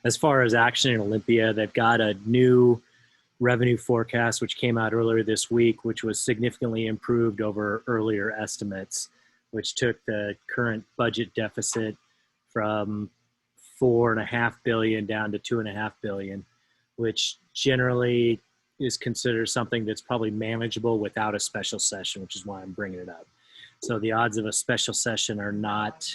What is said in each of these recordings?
as far as action in Olympia, they've got a new revenue forecast, which came out earlier this week, which was significantly improved over earlier estimates, which took the current budget deficit from $4.5 billion down to $2.5 billion, which generally is considered something that's probably manageable without a special session, which is why I'm bringing it up. So the odds of a special session are not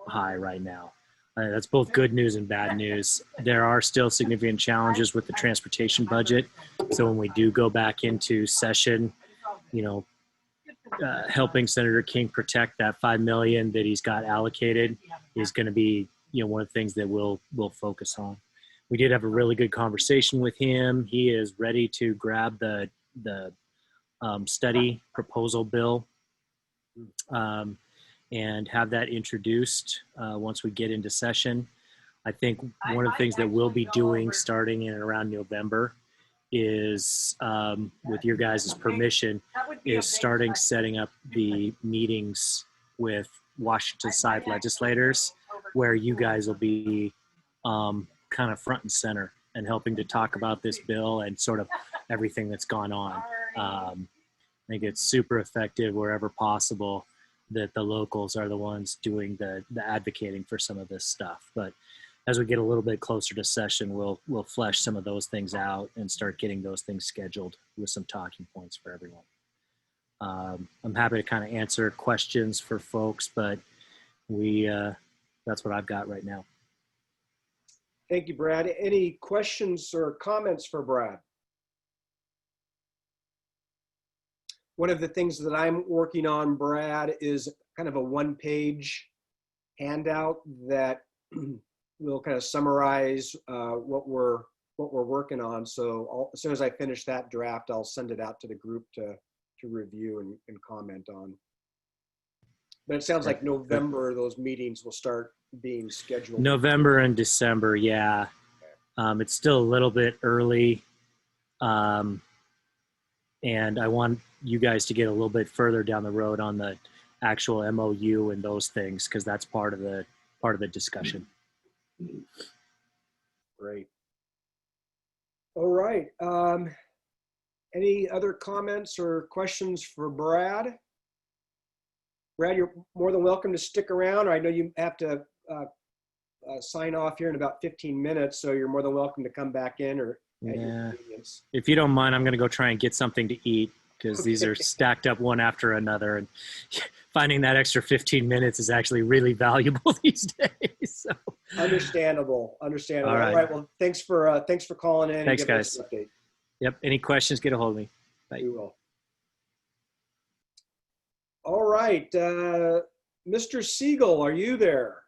high right now. That's both good news and bad news. There are still significant challenges with the transportation budget. So when we do go back into session, helping Senator King protect that $5 million that he's got allocated is going to be, one of the things that we'll focus on. We did have a really good conversation with him. He is ready to grab the study proposal bill and have that introduced once we get into session. I think one of the things that we'll be doing starting in around November is, with your guys' permission, is starting setting up the meetings with Washington side legislators where you guys will be kind of front and center and helping to talk about this bill and sort of everything that's gone on. I think it's super effective wherever possible that the locals are the ones doing the advocating for some of this stuff. But as we get a little bit closer to session, we'll flesh some of those things out and start getting those things scheduled with some talking points for everyone. I'm happy to kind of answer questions for folks, but that's what I've got right now. Thank you, Brad. Any questions or comments for Brad? One of the things that I'm working on, Brad, is kind of a one-page handout that will kind of summarize what we're working on. So as soon as I finish that draft, I'll send it out to the group to review and comment on. But it sounds like November, those meetings will start being scheduled. November and December, yeah. It's still a little bit early. And I want you guys to get a little bit further down the road on the actual MOU and those things, because that's part of the discussion. Great. All right. Any other comments or questions for Brad? Brad, you're more than welcome to stick around. I know you have to sign off here in about 15 minutes, so you're more than welcome to come back in or. Yeah. If you don't mind, I'm going to go try and get something to eat, because these are stacked up one after another, and finding that extra 15 minutes is actually really valuable these days. So. Understandable. All right. Well, thanks for calling in. Thanks, and giving us guys. an update. Yep. Any questions, get a hold of me. Bye. We will. All right. Mr. Siegel, are you there?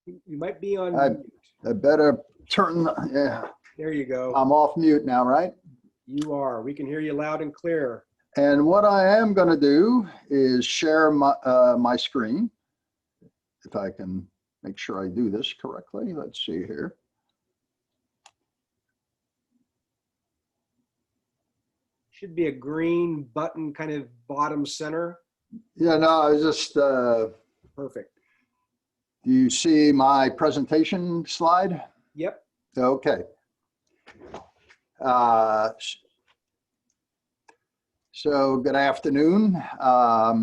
You might be on mute. I better turn, yeah. There you go. I'm off mute now, right? You are. We can hear you loud and clear. And what I am going to do is share my screen. If I can make sure I do this correctly. Let's see here. Should be a green button kind of bottom center. Yeah, no, I was just... Perfect. Do you see my presentation slide? Yep. Okay. So good afternoon. I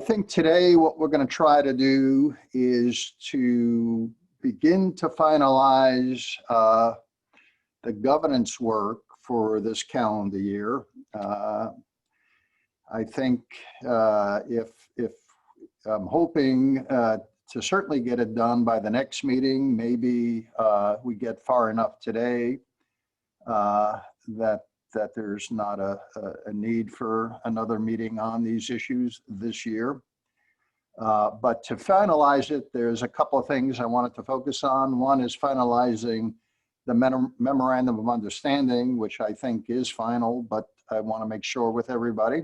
think today what we're going to try to do is to begin to finalize the governance work for this calendar year. I think if I'm hoping to certainly get it done by the next meeting. Maybe we get far enough today that there's not a need for another meeting on these issues this year. But to finalize it, there's a couple of things I wanted to focus on. One is finalizing the memorandum of understanding, which I think is final, but I want to make sure with everybody.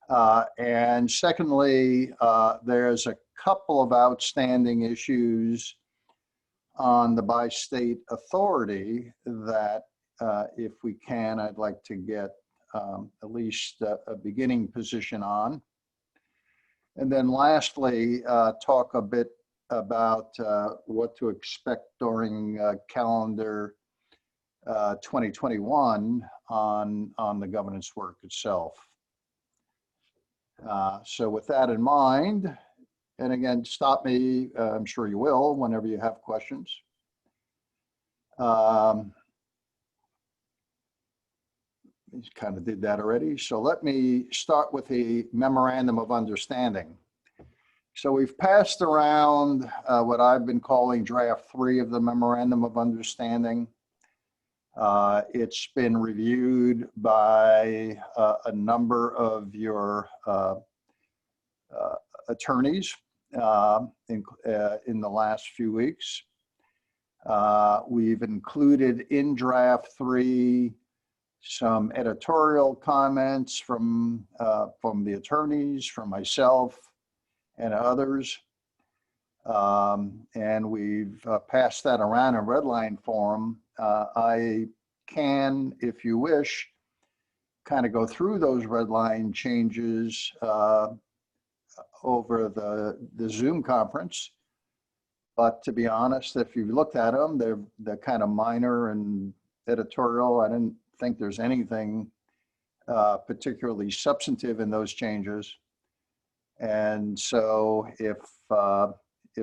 And secondly, there's a couple of outstanding issues on the bi-state authority that if we can, I'd like to get at least a beginning position on. And then lastly, talk a bit about what to expect during calendar 2021 on the governance work itself. So with that in mind, and again, stop me, I'm sure you will, whenever you have questions. Kind of did that already. So let me start with the memorandum of understanding. So we've passed around what I've been calling draft 3 of the memorandum of understanding. It's been reviewed by a number of your attorneys in the last few weeks. We've included in draft 3 some editorial comments from the attorneys, from myself and others. And we've passed that around in red line form. I can, if you wish, kind of go through those red line changes over the Zoom conference. But to be honest, if you've looked at them, they're kind of minor and editorial. I didn't think there's anything particularly substantive in those changes. And so if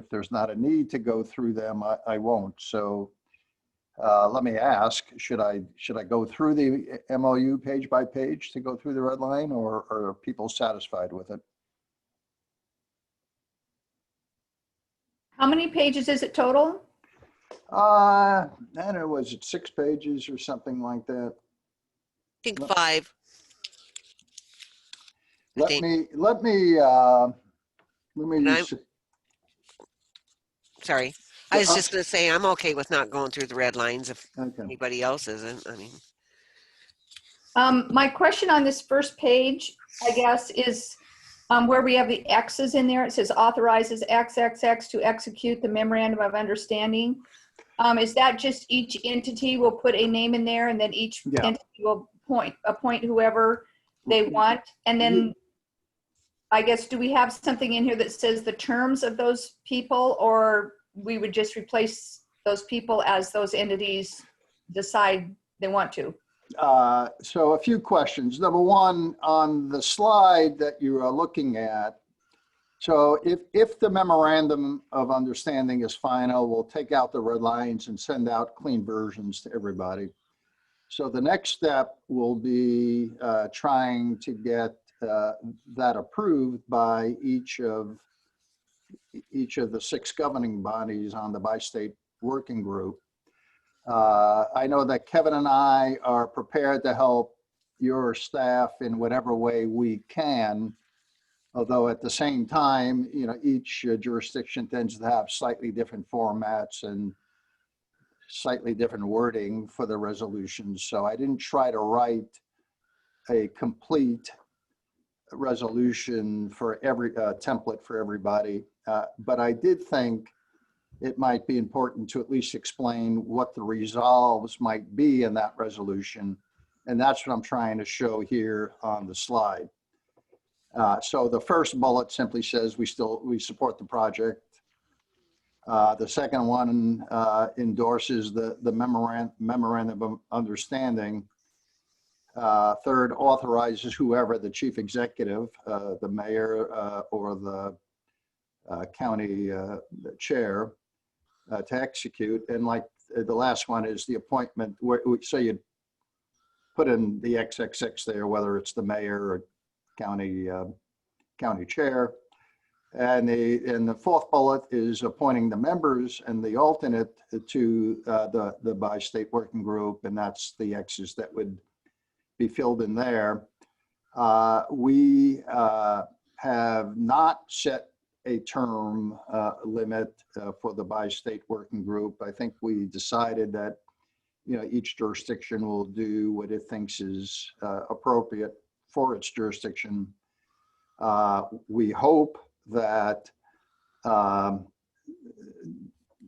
there's not a need to go through them, I won't. So let me ask, should I go through the MOU page by page to go through the red line, or are people satisfied with it? How many pages is it total? I don't know, was it 6 pages or something like that? I think 5. Let me Sorry. I was just going to say, I'm okay with not going through the red lines if anybody else isn't. I mean, my question on this first page, I guess, is where we have the X's in there. It says authorizes XXX to execute the memorandum of understanding. Is that just each entity will put a name in there, and then each entity will appoint whoever they want? And then I guess, do we have something in here that says the terms of those people, or we would just replace those people as those entities decide they want to? So a few questions. Number one, on the slide that you are looking at, so if the memorandum of understanding is final, we'll take out the red lines and send out clean versions to everybody. So the next step will be trying to get that approved by each of the 6 governing bodies on the bi-state working group. I know that Kevin and I are prepared to help your staff in whatever way we can, although at the same time, you know, each jurisdiction tends to have slightly different formats and slightly different wording for the resolutions. So I didn't try to write a complete resolution for every template for everybody, but I did think it might be important to at least explain what the resolves might be in that resolution, and that's what I'm trying to show here on the slide. So the first bullet simply says we support the project. The second one endorses the memorandum of understanding. Third, authorizes whoever, the chief executive, the mayor, or the county chair, to execute. And like the last one is the appointment, so you put in the XXX there, whether it's the mayor or county chair. And the fourth bullet is appointing the members and the alternate to the bi-state working group, and that's the X's that would be filled in there. We have not set a term limit for the bi-state working group. I think we decided that, you know, each jurisdiction will do what it thinks is appropriate for its jurisdiction. We hope that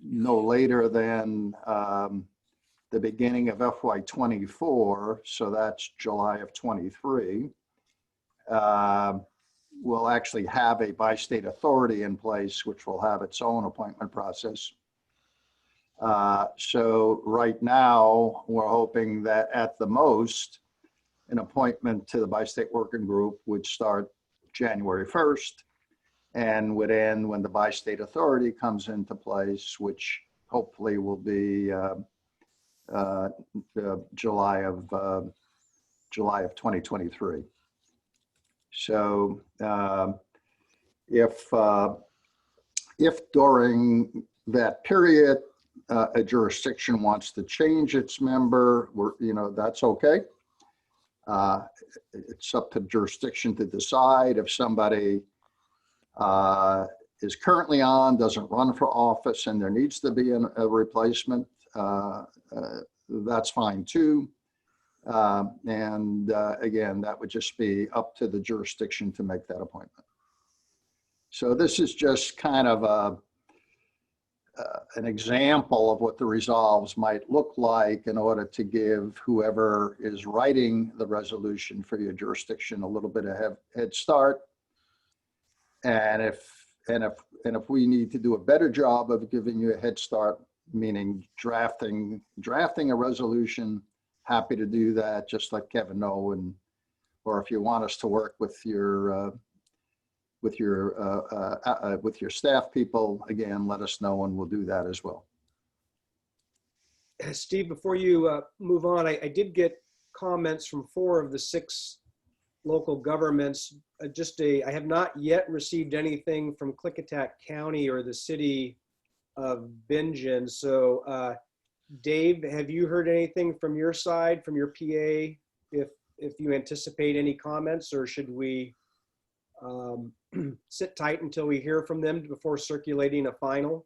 no later than the beginning of FY24, so that's July of 23, we'll actually have a bi-state authority in place, which will have its own appointment process. So right now, we're hoping that at the most, an appointment to the bi-state working group would start January 1st and would end when the bi-state authority comes into place, which hopefully will be July of 2023. So if during that period a jurisdiction wants to change its member, that's okay. It's up to the jurisdiction to decide. If somebody is currently on, doesn't run for office, and there needs to be a replacement, that's fine too. Again, that would just be up to the jurisdiction to make that appointment. So this is just kind of an example of what the resolves might look like in order to give whoever is writing the resolution for your jurisdiction a little bit of head start. And if we need to do a better job of giving you a head start, meaning drafting a resolution, happy to do that, just let Kevin know. Or if you want us to work with your staff people, again, let us know and we'll do that as well. Steve, before you move on, I did get comments from 4 of the 6 local governments. I have not yet received anything from Klickitat County or the city of Bingen. So Dave, have you heard anything from your side, from your PA, if you anticipate any comments, or should we sit tight until we hear from them before circulating a final?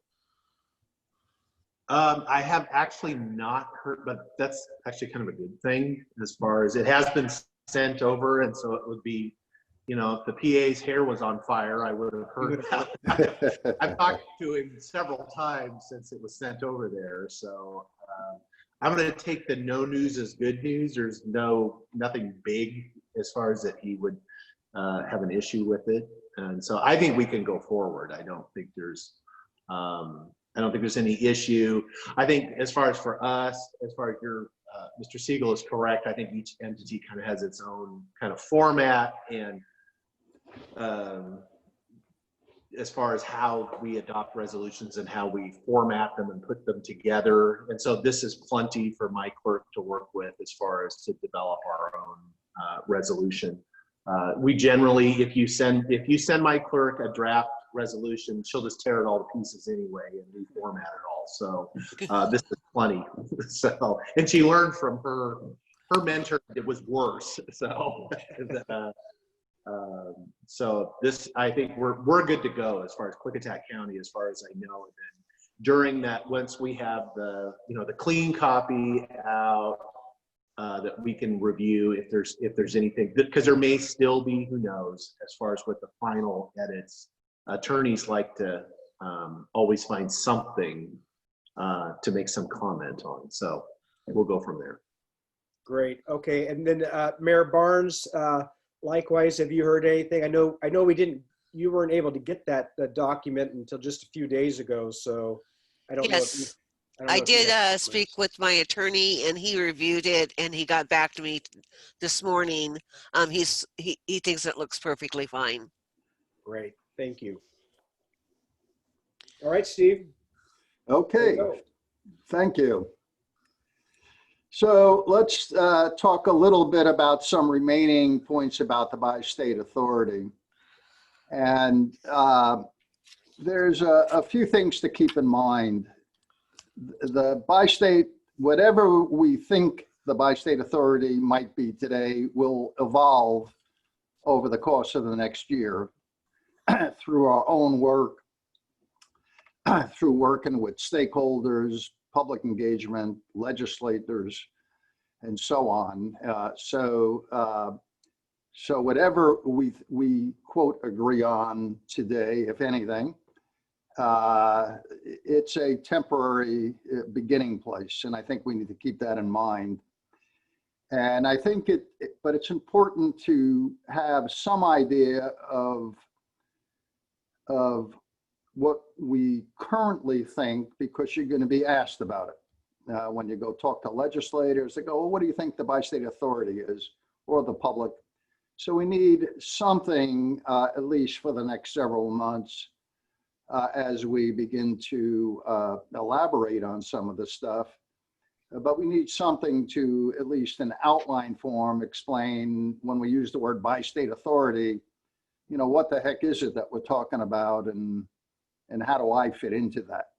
I have actually not heard, but that's actually kind of a good thing as far as it has been sent over. And so it would be, if the PA's hair was on fire, I would have heard about it. I've talked to him several times since it was sent over there. So I'm going to take the no news as good news. There's nothing big as far as that he would have an issue with it. And so I think we can go forward. I don't think there's any issue. I think as far as for us, as far as Mr. Siegel is correct, I think each entity kind of has its own kind of format, and as far as how we adopt resolutions and how we format them and put them together. And so this is plenty for my clerk to work with as far as to develop our own resolution. We generally, if you send my clerk a draft resolution, she'll just tear it all to pieces anyway and reformat it all. So this is plenty. So, and she learned from her mentor, it was worse. So, so this, I think we're good to go as far as Klickitat County, as far as I know. And then during that, once we have the clean copy out, that we can review if there's anything, because there may still be, who knows, as far as what the final edits. Attorneys like to always find something to make some comment on. So we'll go from there. Great. Okay. And then Mayor Barnes, likewise, have you heard anything? I know you weren't able to get that document until just a few days ago. So I don't know. Yes. I did speak with my attorney, and he reviewed it, and he got back to me this morning. He thinks it looks perfectly fine. Great, thank you. All right, Steve. Okay, thank you. So let's talk a little bit about some remaining points about the bi-state authority. And there's a few things to keep in mind. The bi-state, whatever we think the bi-state authority might be today, will evolve over the course of the next year through our own work, through working with stakeholders, public engagement, legislators, and so on. So whatever we quote agree on today, if anything, it's a temporary beginning place, and I think we need to keep that in mind. And I think but it's important to have some idea of what we currently think, because you're going to be asked about it. When you go talk to legislators, they go, well, what do you think the bi-state authority is, or the public? So we need something, at least for the next several months, as we begin to elaborate on some of the stuff. But we need something to, at least in outline form, explain when we use the word bi-state authority, you know, what the heck is it that we're talking about, and how do I fit into that?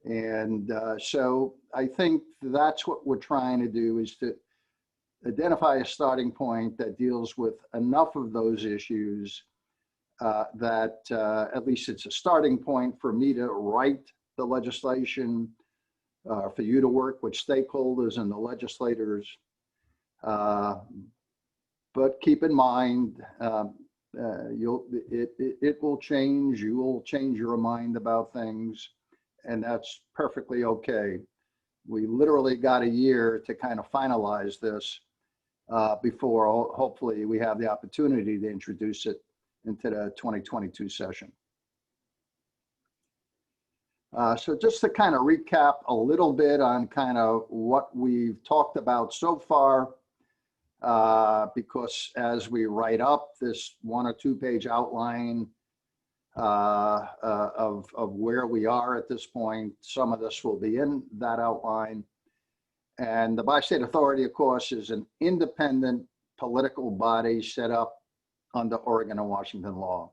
And so I think that's what we're trying to do, is to identify a starting point that deals with enough of those issues that at least it's a starting point for me to write the legislation, for you to work with stakeholders and the legislators. But keep in mind, it will change. You will change your mind about things, and that's perfectly okay. We literally got a year to kind of finalize this before hopefully we have the opportunity to introduce it into the 2022 session. So just to kind of recap a little bit on kind of what we've talked about so far, because as we write up this 1 or 2 page outline of where we are at this point, some of this will be in that outline. And the Bi-State Authority, of course, is an independent political body set up under Oregon and Washington law.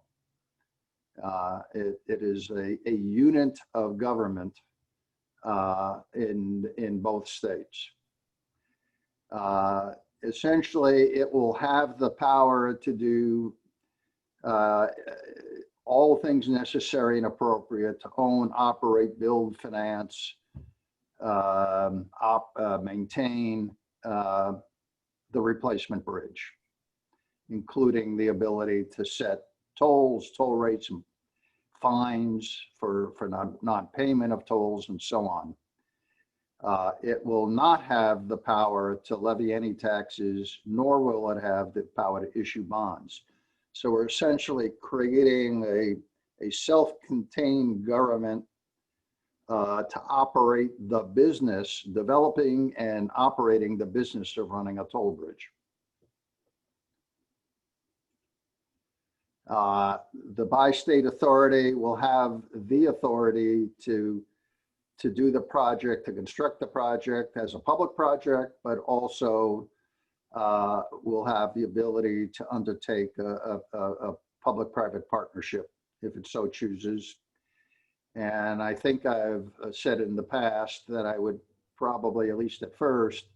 It is a unit of government in both states. Essentially, it will have the power to do all things necessary and appropriate to own, operate, build, finance, maintain the replacement bridge, including the ability to set tolls, toll rates, and fines for non-payment of tolls, and so on. It will not have the power to levy any taxes, nor will it have the power to issue bonds. So we're essentially creating a self-contained government to operate the business, developing and operating the business of running a toll bridge. The Bi-State Authority will have the authority to do the project, to construct the project as a public project, but also will have the ability to undertake a public-private partnership if it so chooses. And I think I've said in the past that I would probably, at least at first,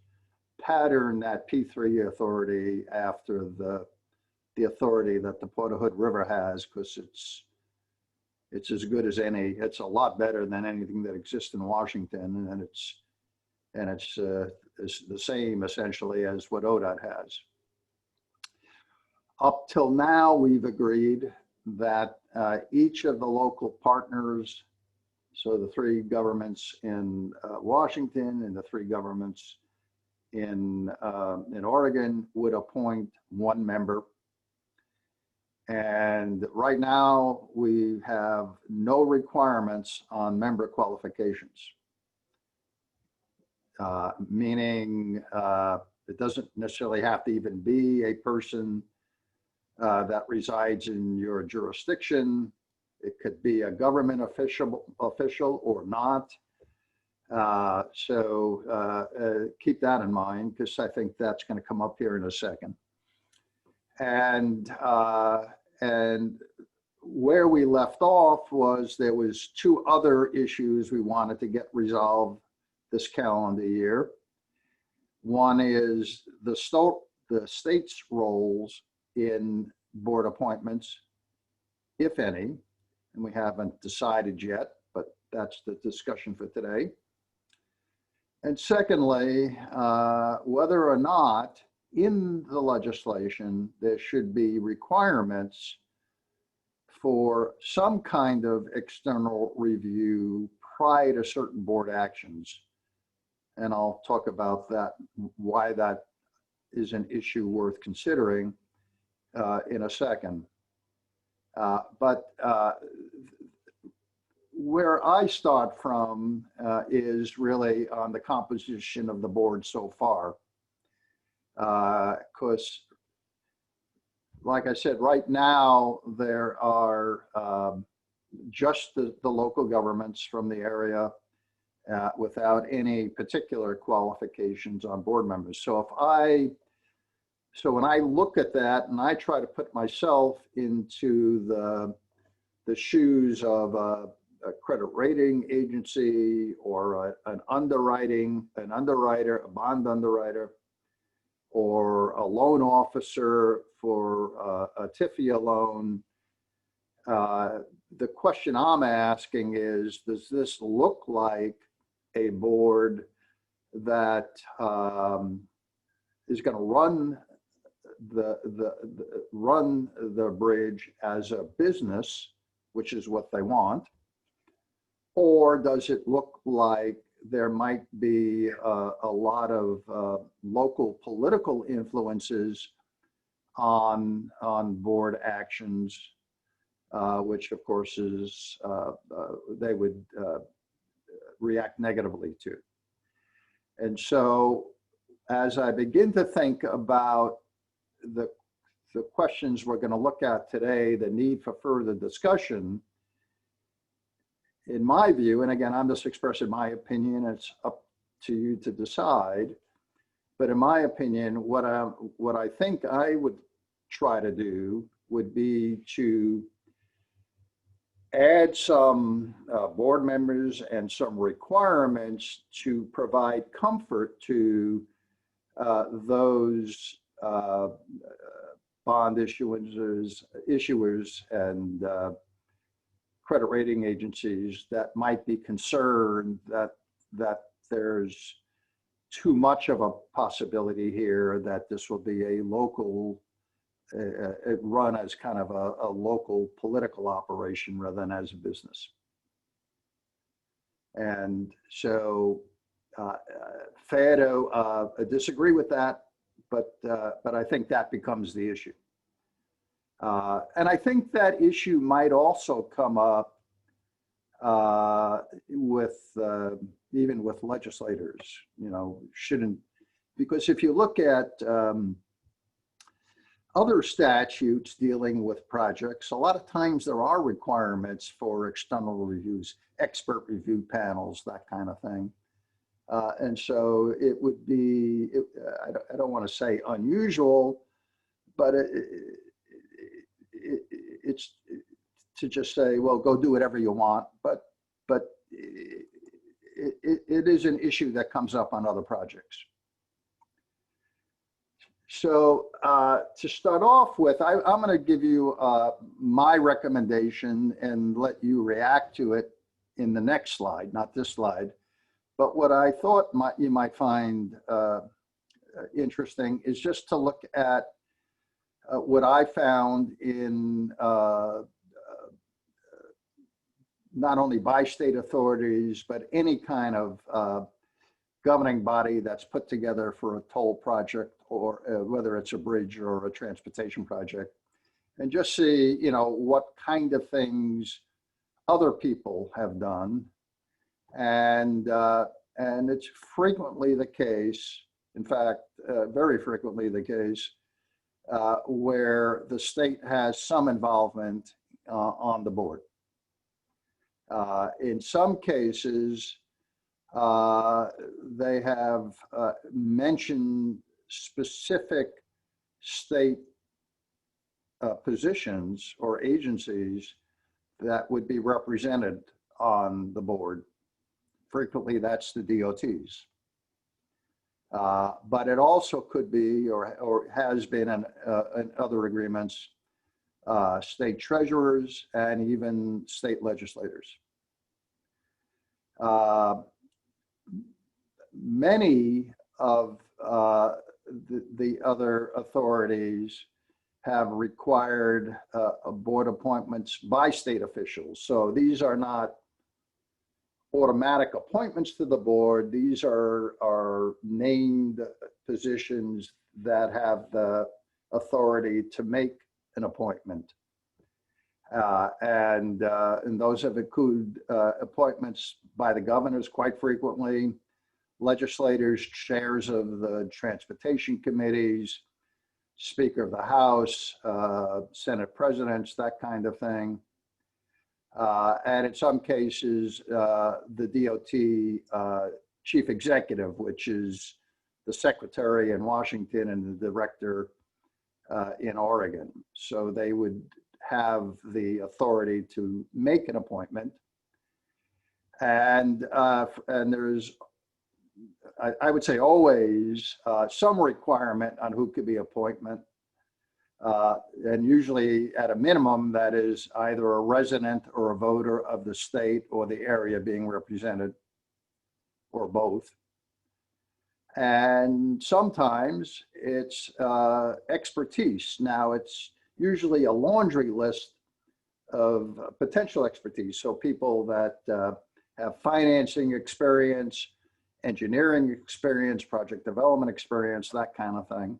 pattern that P3 authority after the authority that the Port Hood River has, because it's as good as any. It's a lot better than anything that exists in Washington, and it's the same essentially as what ODOT has. Up till now, we've agreed that each of the local partners, so the 3 governments in Washington and the 3 governments in Oregon, would appoint 1 member. And right now, we have no requirements on member qualifications, meaning it doesn't necessarily have to even be a person that resides in your jurisdiction. It could be a government official or not. So keep that in mind, because I think that's going to come up here in a second. And where we left off was there was 2 other issues we wanted to get resolved this calendar year. One is the state's roles in board appointments, if any, and we haven't decided yet, but that's the discussion for today. And secondly, whether or not in the legislation there should be requirements for some kind of external review prior to certain board actions. And I'll talk about that, why that is an issue worth considering in a second. But where I start from is really on the composition of the board so far. Because, like I said, right now there are just the local governments from the area without any particular qualifications on board members. So when I look at that and I try to put myself into the shoes of a credit rating agency or an underwriter, a bond underwriter, or a loan officer for a TIFIA loan, the question I'm asking is, does this look like a board that is going to run the bridge as a business, which is what they want, or does it look like there might be a lot of local political influences on board actions, which of course is they would react negatively to. And so as I begin to think about the questions we're going to look at today, the need for further discussion, in my view, and again, I'm just expressing my opinion, it's up to you to decide, but in my opinion, what I think I would try to do would be to add some board members and some requirements to provide comfort to those bond issuers and credit rating agencies that might be concerned that there's too much of a possibility here that this will be a local, run as kind of a local political operation rather than as a business. And so fair to disagree with that, but I think that becomes the issue. And I think that issue might also come up with even with legislators, because if you look at other statutes dealing with projects, a lot of times there are requirements for external reviews, expert review panels, that kind of thing. And so it would be, I don't want to say unusual, but it's to just say, well, go do whatever you want. But it is an issue that comes up on other projects. So to start off with, I'm going to give you my recommendation and let you react to it in the next slide, not this slide. But what I thought you might find interesting is just to look at what I found in not only by state authorities, but any kind of governing body that's put together for a toll project, or whether it's a bridge or a transportation project, and just see, what kind of things other people have done. And it's frequently the case, in fact, very frequently the case, where the state has some involvement on the board. In some cases, they have mentioned specific state positions or agencies that would be represented on the board. Frequently, that's the DOTs. But it also could be, or has been in other agreements, state treasurers and even state legislators. Many of the other authorities have required board appointments by state officials. So these are not automatic appointments to the board. These are named positions that have the authority to make an appointment. And those have included appointments by the governors quite frequently, legislators, chairs of the transportation committees, Speaker of the House, Senate presidents, that kind of thing. And in some cases, the DOT chief executive, which is the secretary in Washington and the director in Oregon. So they would have the authority to make an appointment. And there's, I would say always some requirement on who could be appointment. And usually at a minimum, that is either a resident or a voter of the state or the area being represented, or both. And sometimes it's expertise. Now it's usually a laundry list of potential expertise. So people that have financing experience, engineering experience, project development experience, that kind of thing.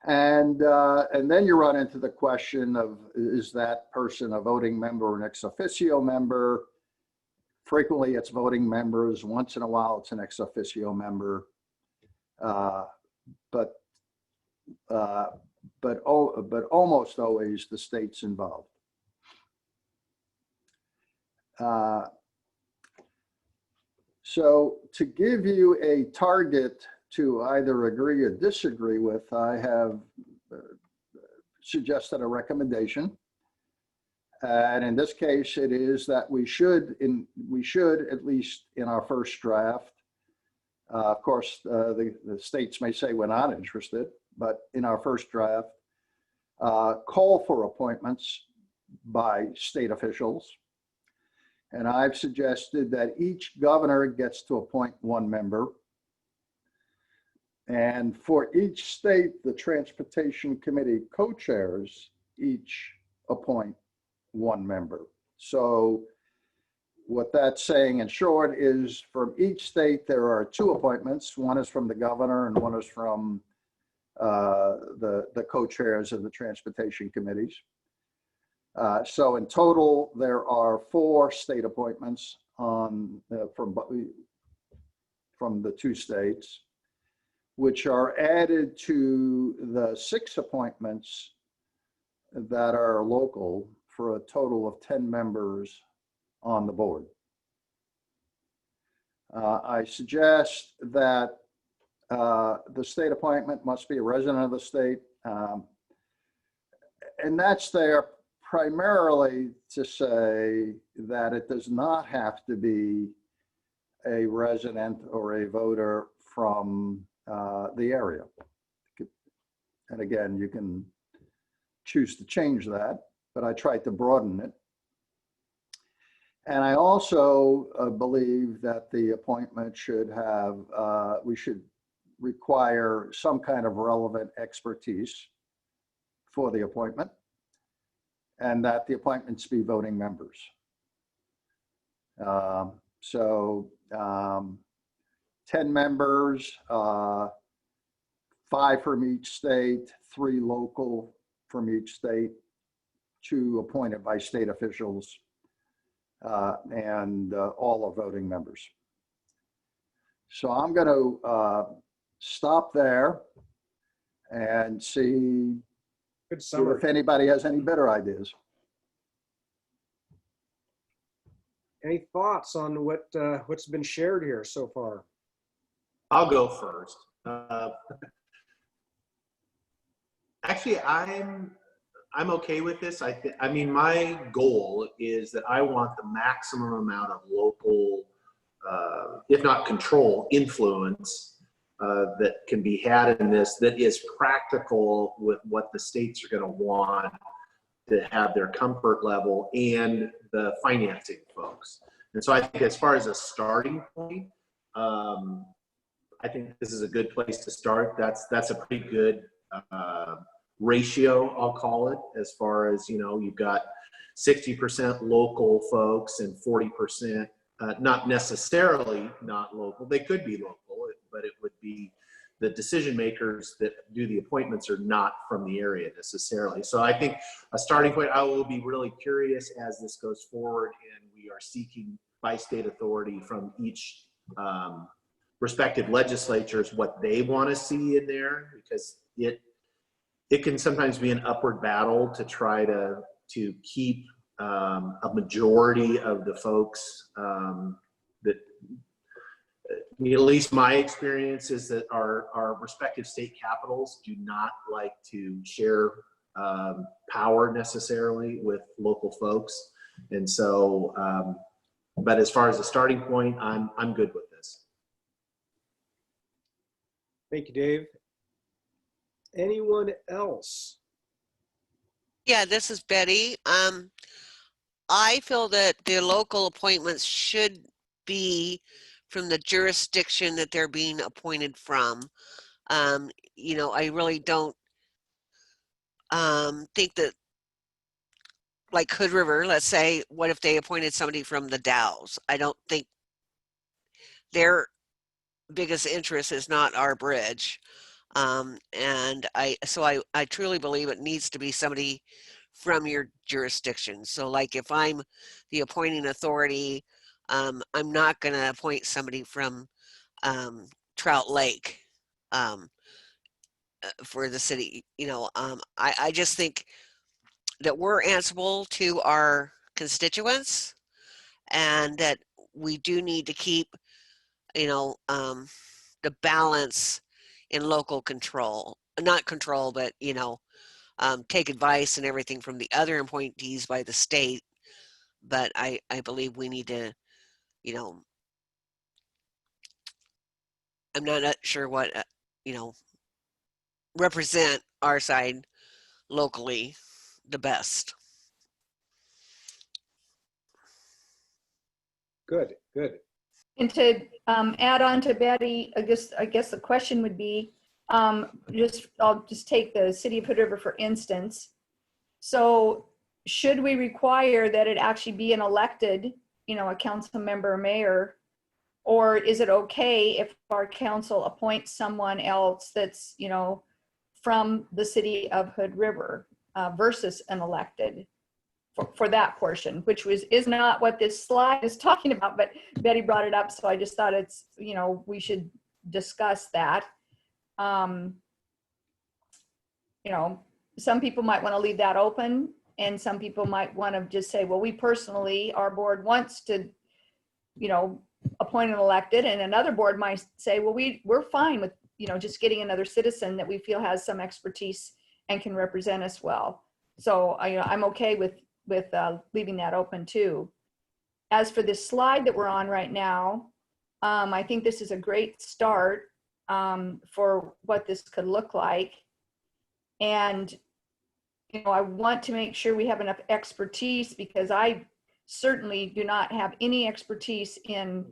And then you run into the question of, is that person a voting member or an ex officio member? Frequently it's voting members. Once in a while it's an ex officio member. But almost always the state's involved. So to give you a target to either agree or disagree with, I have suggested a recommendation. And in this case, it is that we should, at least in our first draft, of course, the states may say we're not interested, but in our first draft, call for appointments by state officials. And I've suggested that each governor gets to appoint one member. And for each state, the Transportation Committee co-chairs each appoint one member. So what that's saying in short is from each state, there are 2 appointments. One is from the governor and one is from the co-chairs of the transportation committees. So in total, there are 4 state appointments on from the 2 states, which are added to the 6 appointments that are local for a total of 10 members on the board. I suggest that the state appointment must be a resident of the state. And that's there primarily to say that it does not have to be a resident or a voter from the area. And again, you can choose to change that, but I tried to broaden it. And I also believe that the appointment should have, we should require some kind of relevant expertise for the appointment, and that the appointments be voting members. 10 members, 5 from each state, 3 local from each state, 2 appointed by state officials, and all are voting members. So I'm going to stop there and see if anybody has any better ideas. Any thoughts on what's been shared here so far? I'll go first. Actually, I'm okay with this. I mean, my goal is that I want the maximum amount of local, if not control, influence that can be had in this, that is practical with what the states are going to want to have their comfort level and the financing folks. And so I think as far as a starting point, I think this is a good place to start. That's a pretty good ratio, I'll call it, as far as, you know, you've got 60% local folks and 40% not necessarily not local. They could be local, but it would be the decision makers that do the appointments are not from the area necessarily. So I think a starting point, I will be really curious as this goes forward and we are seeking by state authority from each respective legislatures what they want to see in there, because it can sometimes be an upward battle to try to keep a majority of the folks that, at least my experience is that our respective state capitals do not like to share power necessarily with local folks. And so, but as far as a starting point, I'm good with this. Thank you, Dave. Anyone else? Yeah, this is Betty. I feel that the local appointments should be from the jurisdiction that they're being appointed from. You know, I really don't think that, like Hood River, let's say, what if they appointed somebody from the Dows? I don't think their biggest interest is not our bridge. And I truly believe it needs to be somebody from your jurisdiction. So like if I'm the appointing authority, I'm not going to appoint somebody from Trout Lake for the city. You know, I just think that we're answerable to our constituents and that we do need to keep, you know, the balance in local control, not control, but, you know, take advice and everything from the other appointees by the state. But I believe we need to, you know, I'm not sure what, you know, represent our side locally the best. Good, good. And to add on to Betty, I guess the question would be, I'll just take the city of Hood River for instance. So should we require that it actually be an elected, you know, a council member or mayor, or is it okay if our council appoints someone else that's, you know, from the city of Hood River versus an elected? For that portion, which is not what this slide is talking about, but Betty brought it up, so I just thought it's, you know, we should discuss that. You know, some people might want to leave that open, and some people might want to just say, well, we personally, our board wants to, you know, appoint an elected, and another board might say, well, we're fine with, you know, just getting another citizen that we feel has some expertise and can represent us well. So I'm okay with leaving that open too. As for this slide that we're on right now, I think this is a great start for what this could look like. And, you know, I want to make sure we have enough expertise, because I certainly do not have any expertise in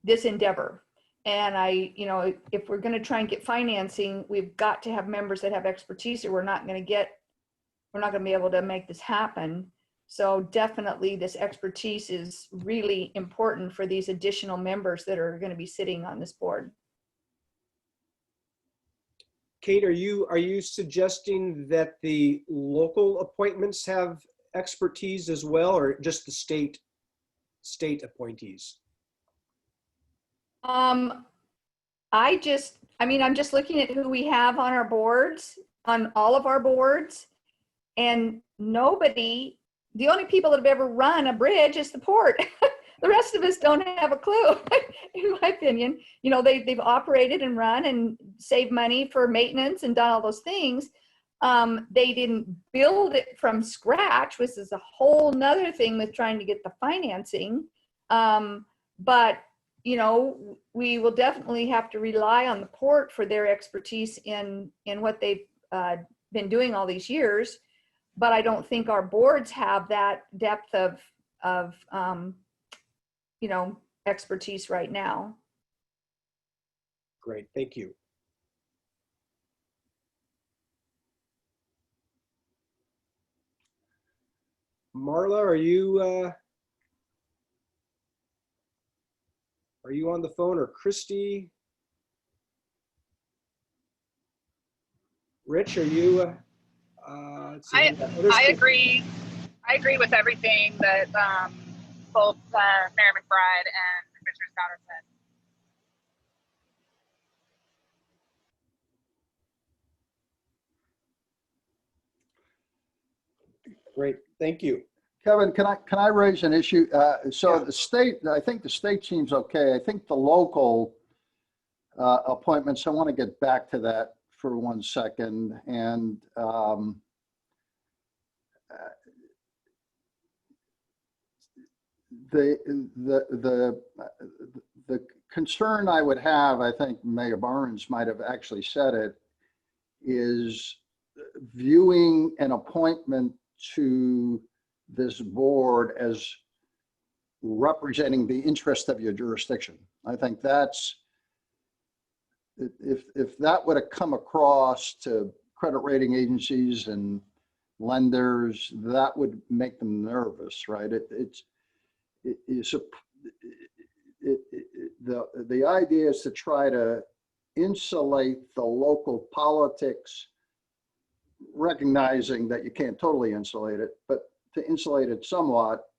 this endeavor. And you know, if we're going to try and get financing, we've got to have members that have expertise, or we're not going to be able to make this happen. So definitely this expertise is really important for these additional members that are going to be sitting on this board. Kate, are you suggesting that the local appointments have expertise as well, or just the state appointees? I'm just looking at who we have on our boards, on all of our boards, and nobody, the only people that have ever run a bridge is the port. The rest of us don't have a clue, in my opinion. You know, they've operated and run and saved money for maintenance and done all those things. They didn't build it from scratch, which is a whole nother thing with trying to get the financing. But, you know, we will definitely have to rely on the port for their expertise in what they've been doing all these years. But I don't think our boards have that depth of you know, expertise right now. Great, thank you. Marla, are you on the phone, or Christy? Rich, are you? Let's see, I agree. I agree with everything that both Mayor McBride and Commissioner Scott said. Great, thank you. Kevin, can I raise an issue? So Yeah. the state, I think the state seems okay. I think the local appointments, I want to get back to that for 1 second. And the concern I would have, I think Mayor Barnes might have actually said it, is viewing an appointment to this board as representing the interest of your jurisdiction. I think that's, if that would have come across to credit rating agencies and lenders, that would make them nervous, right? The idea is to try to insulate the local politics, recognizing that you can't totally insulate it, but to insulate it somewhat,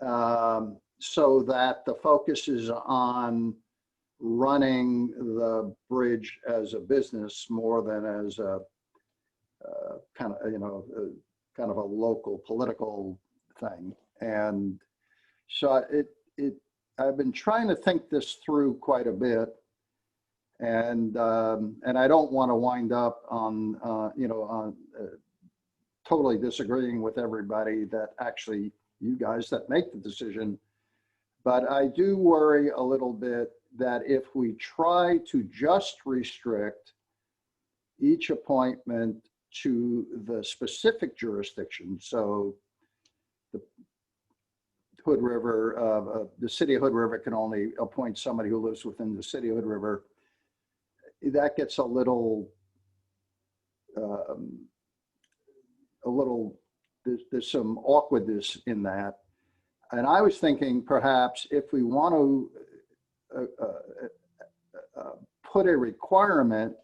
so that the focus is on running the bridge as a business more than as a kind of a local political thing. And so I've been trying to think this through quite a bit, and I don't want to wind up on totally disagreeing with everybody that actually, you guys that make the decision. But I do worry a little bit that if we try to just restrict each appointment to the specific jurisdiction, so the Hood River, the city of Hood River can only appoint somebody who lives within the city of Hood River, that gets a little, there's some awkwardness in that. And I was thinking perhaps if we want to put a requirement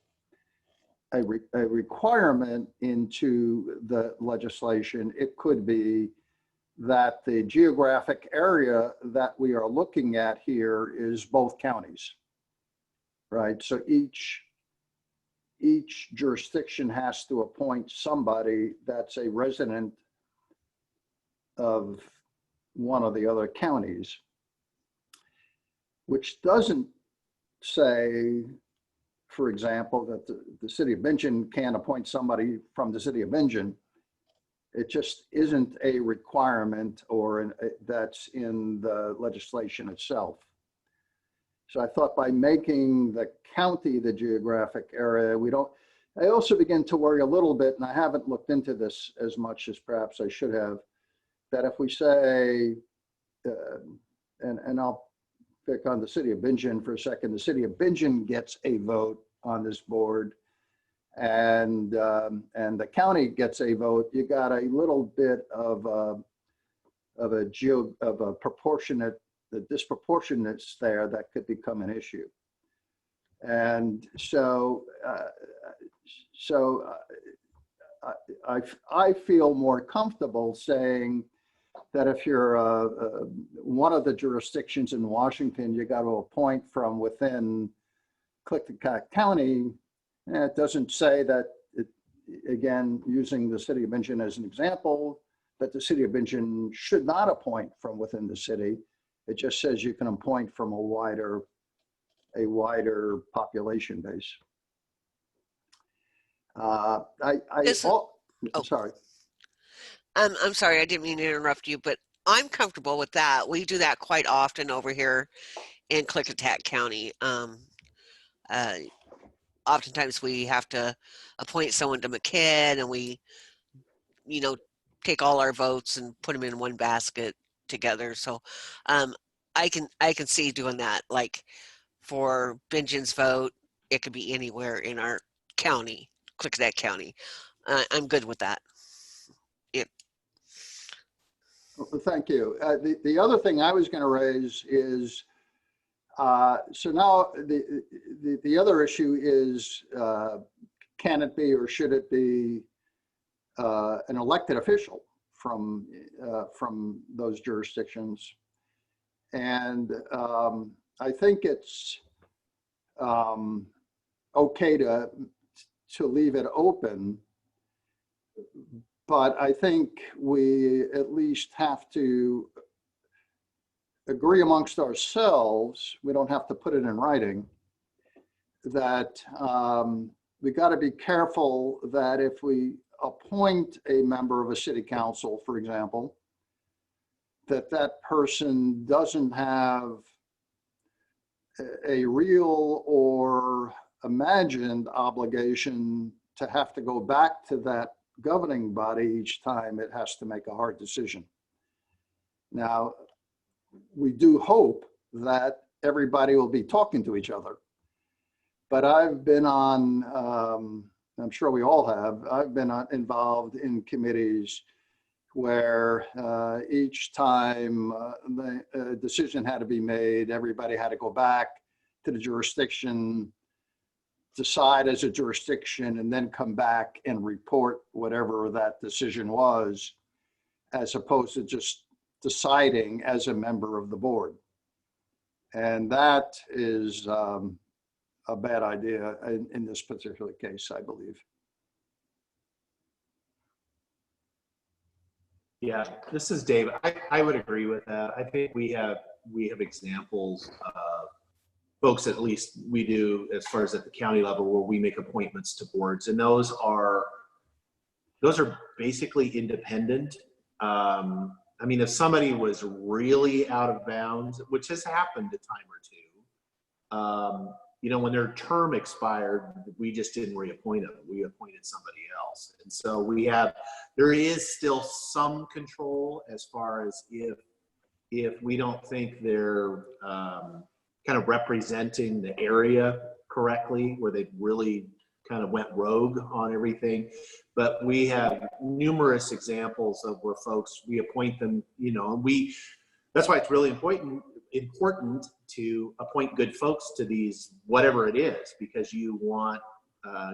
into the legislation, it could be that the geographic area that we are looking at here is both counties, right? So each jurisdiction has to appoint somebody that's a resident of one of the other counties, which doesn't say, for example, that the city of Bingen can't appoint somebody from the city of Bingen. It just isn't a requirement that's in the legislation itself. So I thought by making the county the geographic area, I also begin to worry a little bit, and I haven't looked into this as much as perhaps I should have, that if we say, and I'll pick on the city of Bingen for a second, the city of Bingen gets a vote on this board, and the county gets a vote, you got a little bit of a proportionate, the disproportionates there that could become an issue. And so I feel more comfortable saying that if you're one of the jurisdictions in Washington, you got to appoint from within Clickitat County. And it doesn't say that, again, using the city of Bingen as an example, that the city of Bingen should not appoint from within the city. It just says you can appoint from a wider population base. Sorry. I'm sorry, I didn't mean to interrupt you, but I'm comfortable with that. We do that quite often over here in Clickitat County. Oftentimes we have to appoint someone to McKidd, and we, take all our votes and put them in one basket together. So I can see doing that. Like for Bingen's vote, it could be anywhere in our county, Clickitat County. I'm good with that. Well, thank you. The other thing I was going to raise is, so now the other issue is, can it be or should it be an elected official from those jurisdictions? And I think it's okay to leave it open, but I think we at least have to agree amongst ourselves, we don't have to put it in writing, that we got to be careful that if we appoint a member of a city council, for example, that that person doesn't have a real or imagined obligation to have to go back to that governing body each time it has to make a hard decision. Now, we do hope that everybody will be talking to each other, but I've been on, I'm sure we all have, I've been involved in committees where each time the decision had to be made, everybody had to go back to the jurisdiction, decide as a jurisdiction, and then come back and report whatever that decision was, as opposed to just deciding as a member of the board. And that is a bad idea in this particular case, I believe. Yeah, this is Dave. I would agree with that. I think we have examples of folks, at least we do as far as at the county level, where we make appointments to boards, and those are basically independent. I mean, if somebody was really out of bounds, which has happened a time or two, you know, when their term expired, we just didn't reappoint them. We appointed somebody else. And so there is still some control as far as if we don't think they're kind of representing the area correctly, where they really kind of went rogue on everything. But we have numerous examples of where folks, we appoint them, you know, that's why it's really important to appoint good folks to these, whatever it is, because you want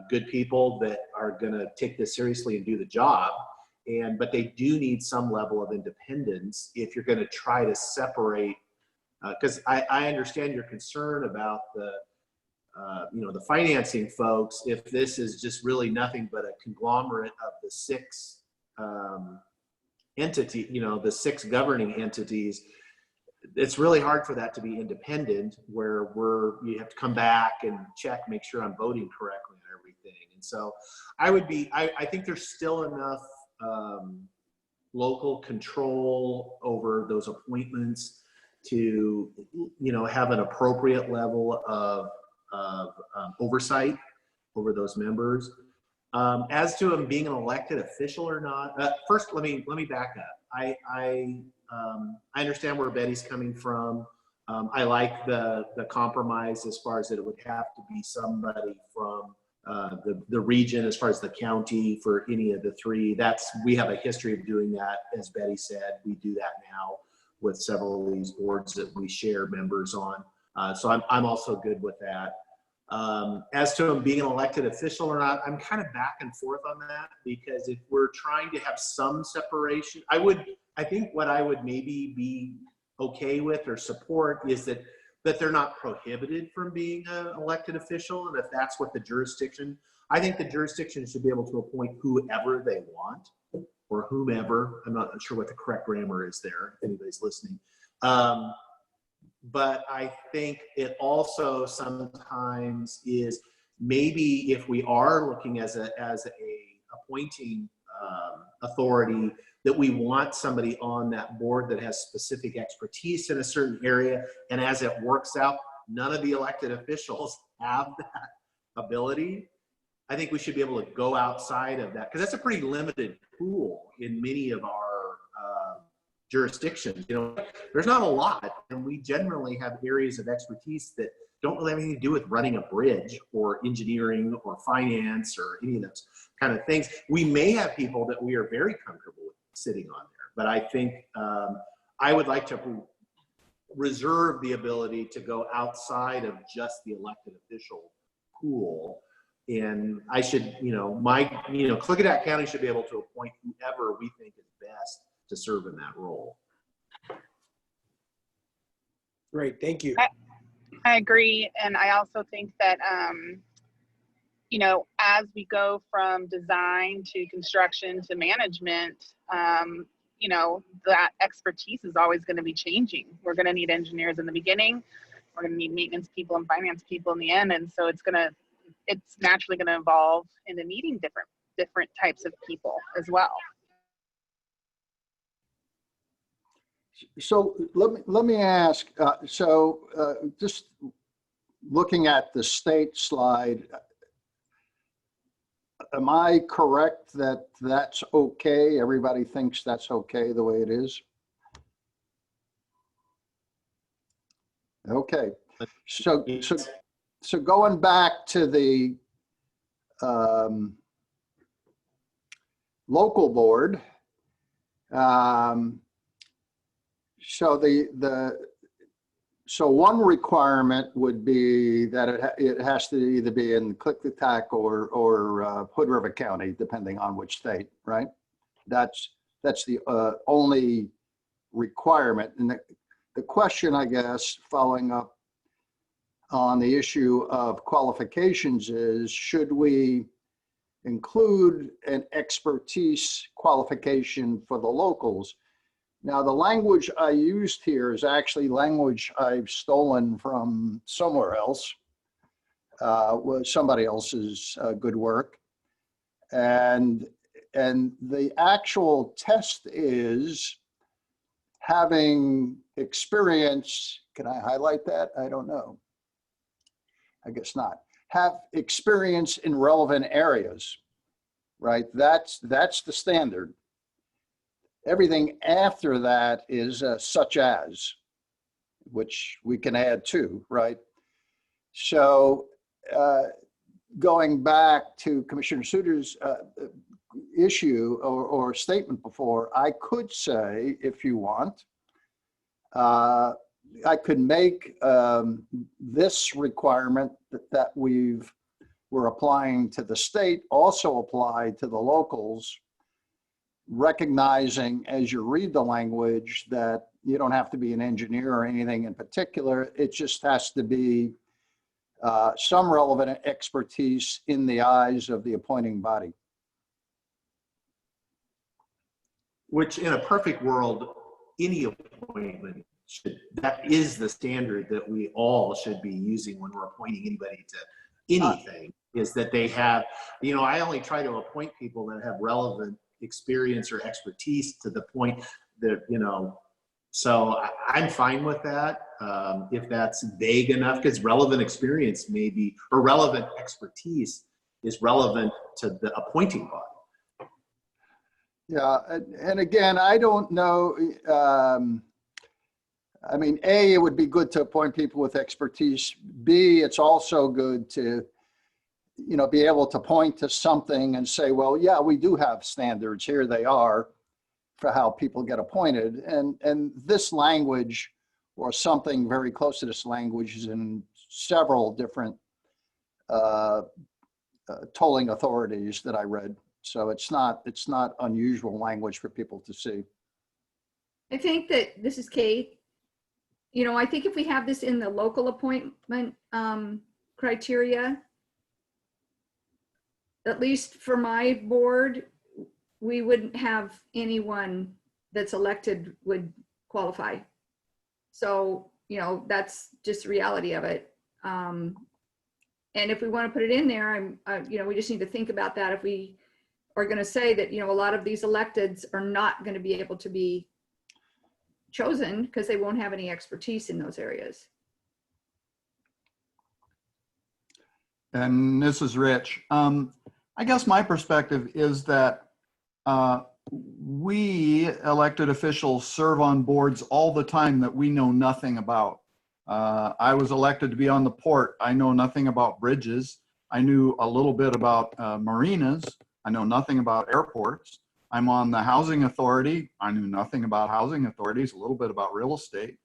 good people that are going to take this seriously and do the job. But they do need some level of independence if you're going to try to separate, because I understand your concern about the, you know, the financing folks. If this is just really nothing but a conglomerate of the six entity, you know, the six governing entities, it's really hard for that to be independent, where you have to come back and check, make sure I'm voting correctly and everything. And so I think there's still enough local control over those appointments to, you know, have an appropriate level of oversight over those members. As to them being an elected official or not, first let me back up. I understand where Betty's coming from. I like the compromise as far as that it would have to be somebody from the region, as far as the county, for any of the three. We have a history of doing that. As Betty said, we do that now with several of these boards that we share members on. So I'm also good with that. As to him being an elected official or not, I'm kind of back and forth on that, because if we're trying to have some separation, I think what I would maybe be okay with or support is that they're not prohibited from being an elected official. And if that's what the jurisdiction, I think the jurisdiction should be able to appoint whoever they want, or whomever. I'm not sure what the correct grammar is there, if anybody's listening. But I think it also sometimes is, maybe if we are looking as a appointing authority, that we want somebody on that board that has specific expertise in a certain area, and as it works out, none of the elected officials have that ability. I think we should be able to go outside of that, because that's a pretty limited pool in many of our jurisdictions. You know, there's not a lot, and we generally have areas of expertise that don't really have anything to do with running a bridge or engineering or finance or any of those kind of things. We may have people that we are very comfortable with sitting on there, but I think I would like to reserve the ability to go outside of just the elected official pool And I should, Clickitat County should be able to appoint whoever we think is best to serve in that role. Great, thank you. I agree. And I also think that, as we go from design to construction to management, that expertise is always going to be changing. We're going to need engineers in the beginning. We're going to need maintenance people and finance people in the end. And so it's naturally going to evolve into needing different types of people as well. So let me ask, just looking at the state slide, am I correct that that's okay? Everybody thinks that's okay the way it is? Okay, so going back to the local board, so one requirement would be that it has to either be in Clickitat or Hood River County, depending on which state, right? That's the only requirement. And the question, I guess, following up on the issue of qualifications is, should we include an expertise qualification for the locals? Now, the language I used here is actually language I've stolen from somewhere else, was somebody else's good work. And the actual test is having experience. Can I highlight that? I don't know. I guess not. Have experience in relevant areas, right? That's the standard. Everything after that is such as, which we can add to, right? So going back to Commissioner Suter's issue or statement before, I could say, if you want, I could make this requirement that we're applying to the state also apply to the locals, recognizing as you read the language that you don't have to be an engineer or anything in particular. It just has to be some relevant expertise in the eyes of the appointing body. Which in a perfect world, any appointment that is the standard that we all should be using when we're appointing anybody to anything, is that they have, I only try to appoint people that have relevant experience or expertise to the point that, so I'm fine with that. If that's vague enough, because relevant experience maybe, or relevant expertise is relevant to the appointing body. Yeah, and again, I don't know. I mean, A, it would be good to appoint people with expertise. B, it's also good to, be able to point to something and say, well, yeah, we do have standards. Here they are for how people get appointed. And this language or something very close to this language is in several different tolling authorities that I read. So it's not unusual language for people to see. I think that, this is Kate, I think if we have this in the local appointment criteria, at least for my board, we wouldn't have anyone that's elected would qualify. So, that's just the reality of it. And if we want to put it in there, we just need to think about that. If we are going to say that, a lot of these electeds are not going to be able to be chosen because they won't have any expertise in those areas. And this is Rich. I guess my perspective is that we elected officials serve on boards all the time that we know nothing about. I was elected to be on the port. I know nothing about bridges. I knew a little bit about marinas. I know nothing about airports. I'm on the housing authority. I knew nothing about housing authorities, a little bit about real estate.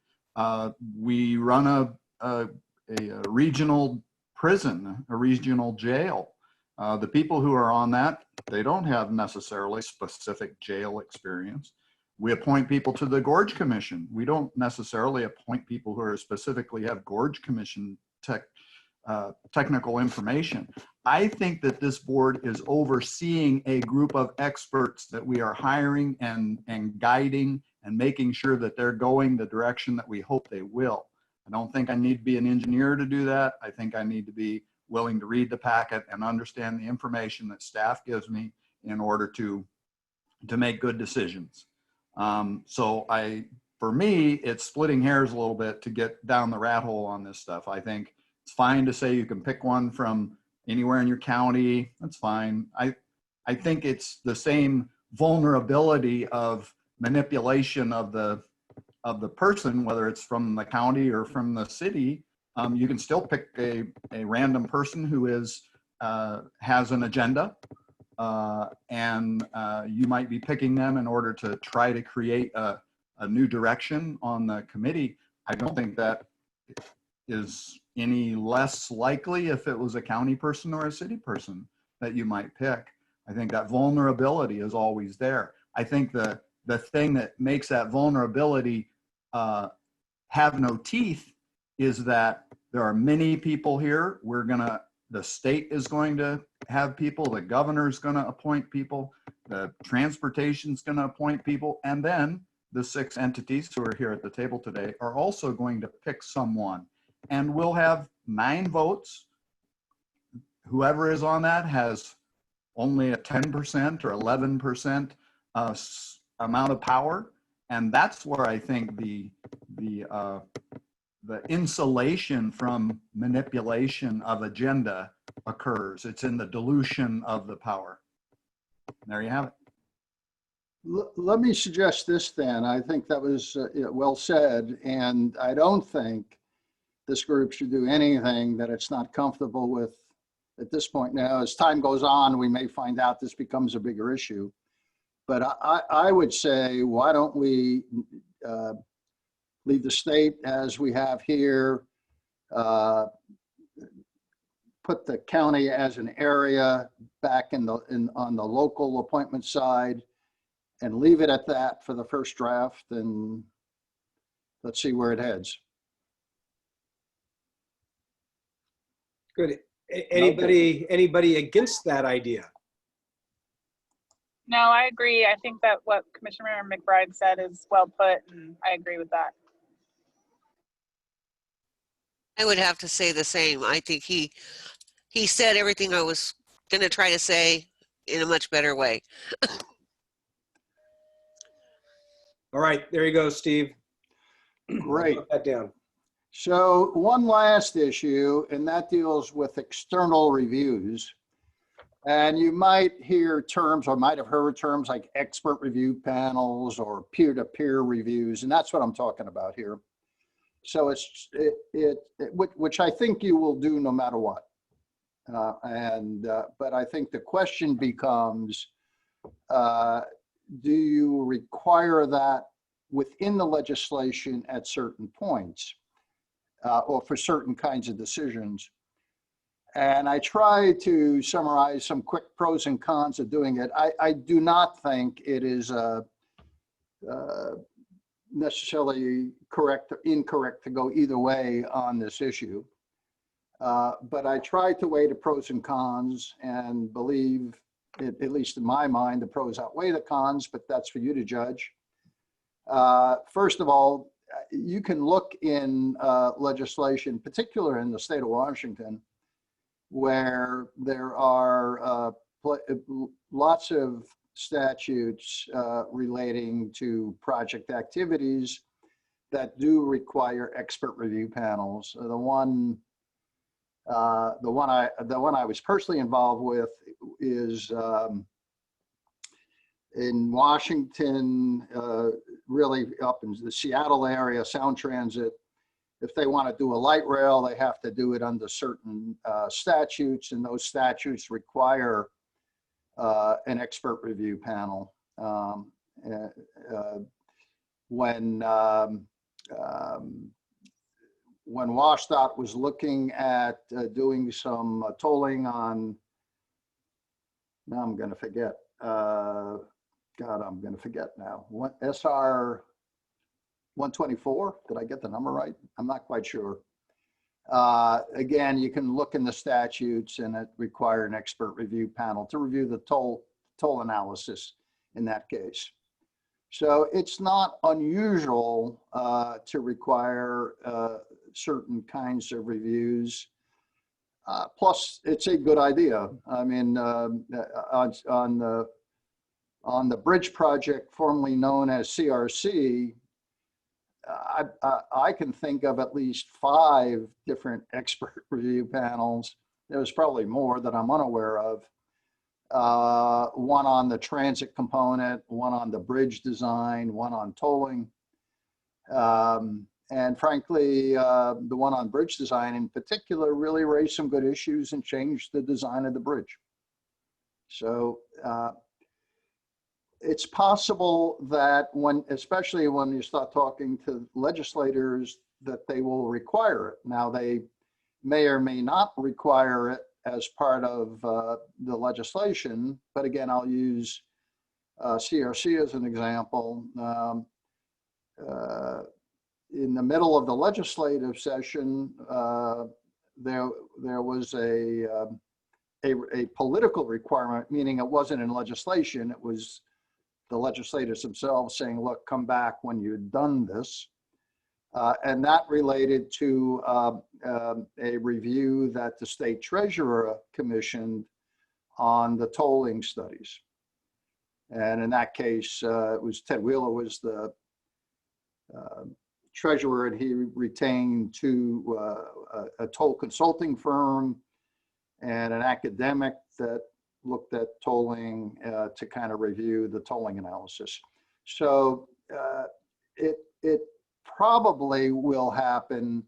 We run a regional prison, a regional jail. The people who are on that, they don't have necessarily specific jail experience. We appoint people to the Gorge Commission. We don't necessarily appoint people who are specifically have Gorge Commission technical information. I think that this board is overseeing a group of experts that we are hiring and guiding and making sure that they're going the direction that we hope they will. I don't think I need to be an engineer to do that. I think I need to be willing to read the packet and understand the information that staff gives me in order to make good decisions. For me, it's splitting hairs a little bit to get down the rat hole on this stuff. I think it's fine to say you can pick one from anywhere in your county. That's fine. I think it's the same vulnerability of manipulation of the person, whether it's from the county or from the city. You can still pick a random person who has an agenda, and you might be picking them in order to try to create a new direction on the committee. I don't think that is any less likely if it was a county person or a city person that you might pick. I think that vulnerability is always there. I think the thing that makes that vulnerability have no teeth is that there are many people here. The state is going to have people, the governor's going to appoint people, the transportation's going to appoint people, and then the 6 entities who are here at the table today are also going to pick someone. And we'll have 9 votes. Whoever is on that has only a 10% or 11% amount of power. And that's where I think the insulation from manipulation of agenda occurs. It's in the dilution of the power. There you have it. Let me suggest this then. I think that was well said, and I don't think this group should do anything that it's not comfortable with at this point. Now, as time goes on, we may find out this becomes a bigger issue. But I would say, why don't we leave the state as we have here, put the county as an area back on the local appointment side, and leave it at that for the first draft, and let's see where it heads. Good. Anybody against that idea? No, I agree. I think that what Commissioner McBride said is well put, and I agree with that. I would have to say the same. I think he said everything I was going to try to say in a much better way. All right, there you go, Steve. Great. Put that down. So one last issue, and that deals with external reviews. And you might hear terms, or might have heard terms like expert review panels or peer-to-peer reviews, and that's what I'm talking about here. So which I think you will do no matter what. But I think the question becomes, do you require that within the legislation at certain points, or for certain kinds of decisions? And I try to summarize some quick pros and cons of doing it. I do not think it is necessarily correct or incorrect to go either way on this issue. But I try to weigh the pros and cons and believe, at least in my mind, the pros outweigh the cons, but that's for you to judge. First of all, you can look in legislation, particularly in the state of Washington, where there are lots of statutes relating to project activities that do require expert review panels. The one I was personally involved with is in Washington, really up in the Seattle area, Sound Transit. If they want to do a light rail, they have to do it under certain statutes, and those statutes require an expert review panel. When WashDOT was looking at doing some tolling on Now I'm going to forget. God, I'm going to forget now. What, SR 124? Did I get the number right? I'm not quite sure. Again, you can look in the statutes, and it require an expert review panel to review the toll analysis in that case. So it's not unusual to require certain kinds of reviews. Plus, it's a good idea. I mean, on the bridge project formerly known as CRC, I can think of at least 5 different expert review panels. There's probably more that I'm unaware of. One on the transit component, one on the bridge design, one on tolling. And frankly, the one on bridge design in particular really raised some good issues and changed the design of the bridge. So it's possible that especially when you start talking to legislators, that they will require it. Now, they may or may not require it as part of the legislation, but again, I'll use CRC as an example. In the middle of the legislative session, there was a political requirement, meaning it wasn't in legislation, it was the legislators themselves saying, look, come back when you've done this. And that related to a review that the state treasurer commissioned on the tolling studies. And in that case, it was Ted Wheeler was the treasurer, and he retained a toll consulting firm and an academic that looked at tolling to kind of review the tolling analysis. So it probably will happen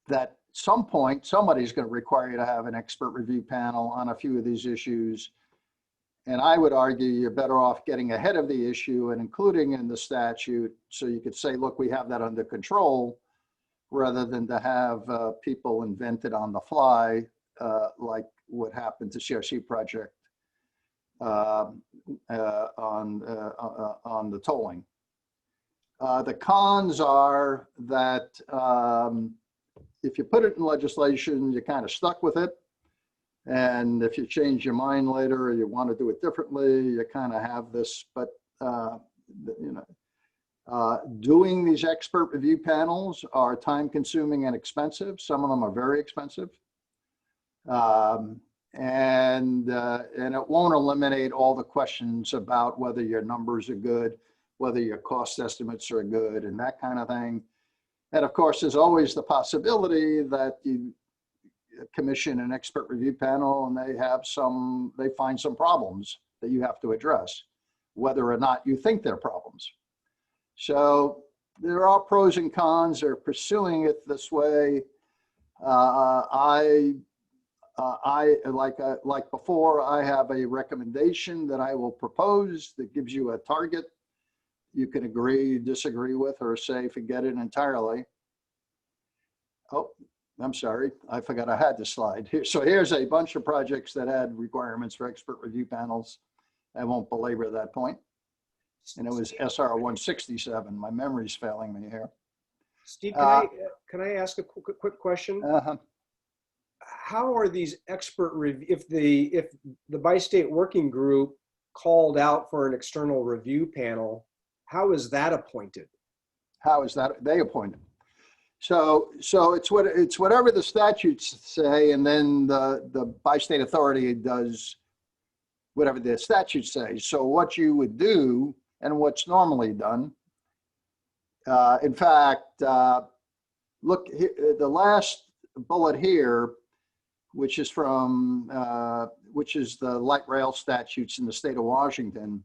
that some point somebody's going to require you to have an expert review panel on a few of these issues. And I would argue you're better off getting ahead of the issue and including in the statute, so you could say, look, we have that under control, rather than to have people invented on the fly, like what happened to CRC project on the tolling. The cons are that if you put it in legislation, you're kind of stuck with it. And if you change your mind later or you want to do it differently, you kind of have this. But doing these expert review panels are time consuming and expensive. Some of them are very expensive. And it won't eliminate all the questions about whether your numbers are good, whether your cost estimates are good, and that kind of thing. And of course, there's always the possibility that you commission an expert review panel and they find some problems that you have to address, whether or not you think they're problems. So there are pros and cons. They're pursuing it this way. Like before, I have a recommendation that I will propose that gives you a target you can agree, disagree with, or say forget it entirely. Oh, I'm sorry, I forgot I had the slide here. So here's a bunch of projects that had requirements for expert review panels. I won't belabor that point. And it was SR 167. My memory's failing me here. Steve, can I ask a quick question? How are these expert review, if the bi-state working group called out for an external review panel, how is that appointed? How is that they appointed? So it's whatever the statutes say, and then the bi-state authority does whatever the statutes say. So what you would do, and what's normally done, in fact, look, the last bullet here, which is from, which is the light rail statutes in the state of Washington.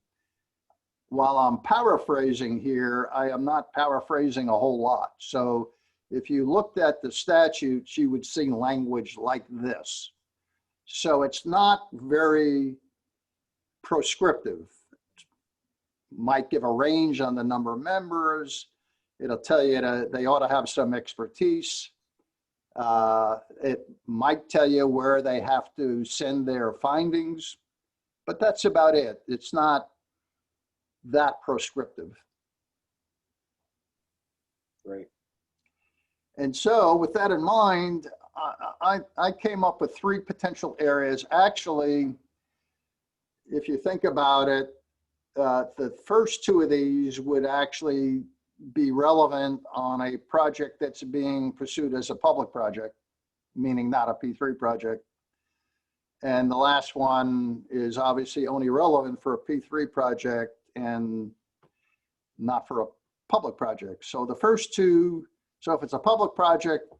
While I'm paraphrasing here, I am not paraphrasing a whole lot. So if you looked at the statutes, you would see language like this. So it's not very prescriptive. Might give a range on the number of members. It'll tell you that they ought to have some expertise. It might tell you where they have to send their findings, but that's about it. It's not that prescriptive. Right. And so with that in mind, I came up with 3 potential areas. Actually, if you think about it, the first 2 of these would actually be relevant on a project that's being pursued as a public project, meaning not a P3 project. And the last one is obviously only relevant for a P3 project and not for a public project. So the first 2, so if it's a public project,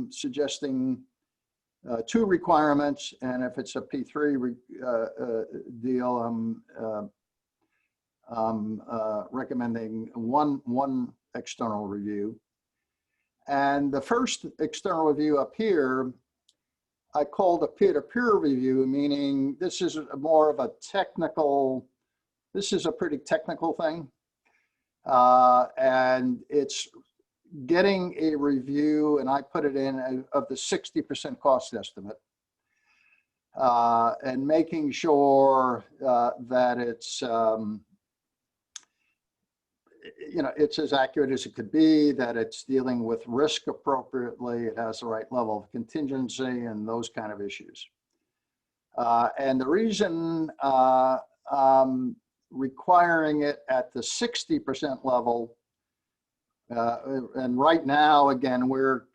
suggesting 2 requirements, and if it's a P3 deal, recommending one external review. And the first external review up here, I called a peer-to-peer review, meaning this is more of a technical, this is a pretty technical thing. And it's getting a review, and I put it in, of the 60% cost estimate. And making sure that it's, it's as accurate as it could be, that it's dealing with risk appropriately, it has the right level of contingency and those kind of issues. And the reason requiring it at the 60% level, and right now, again, we're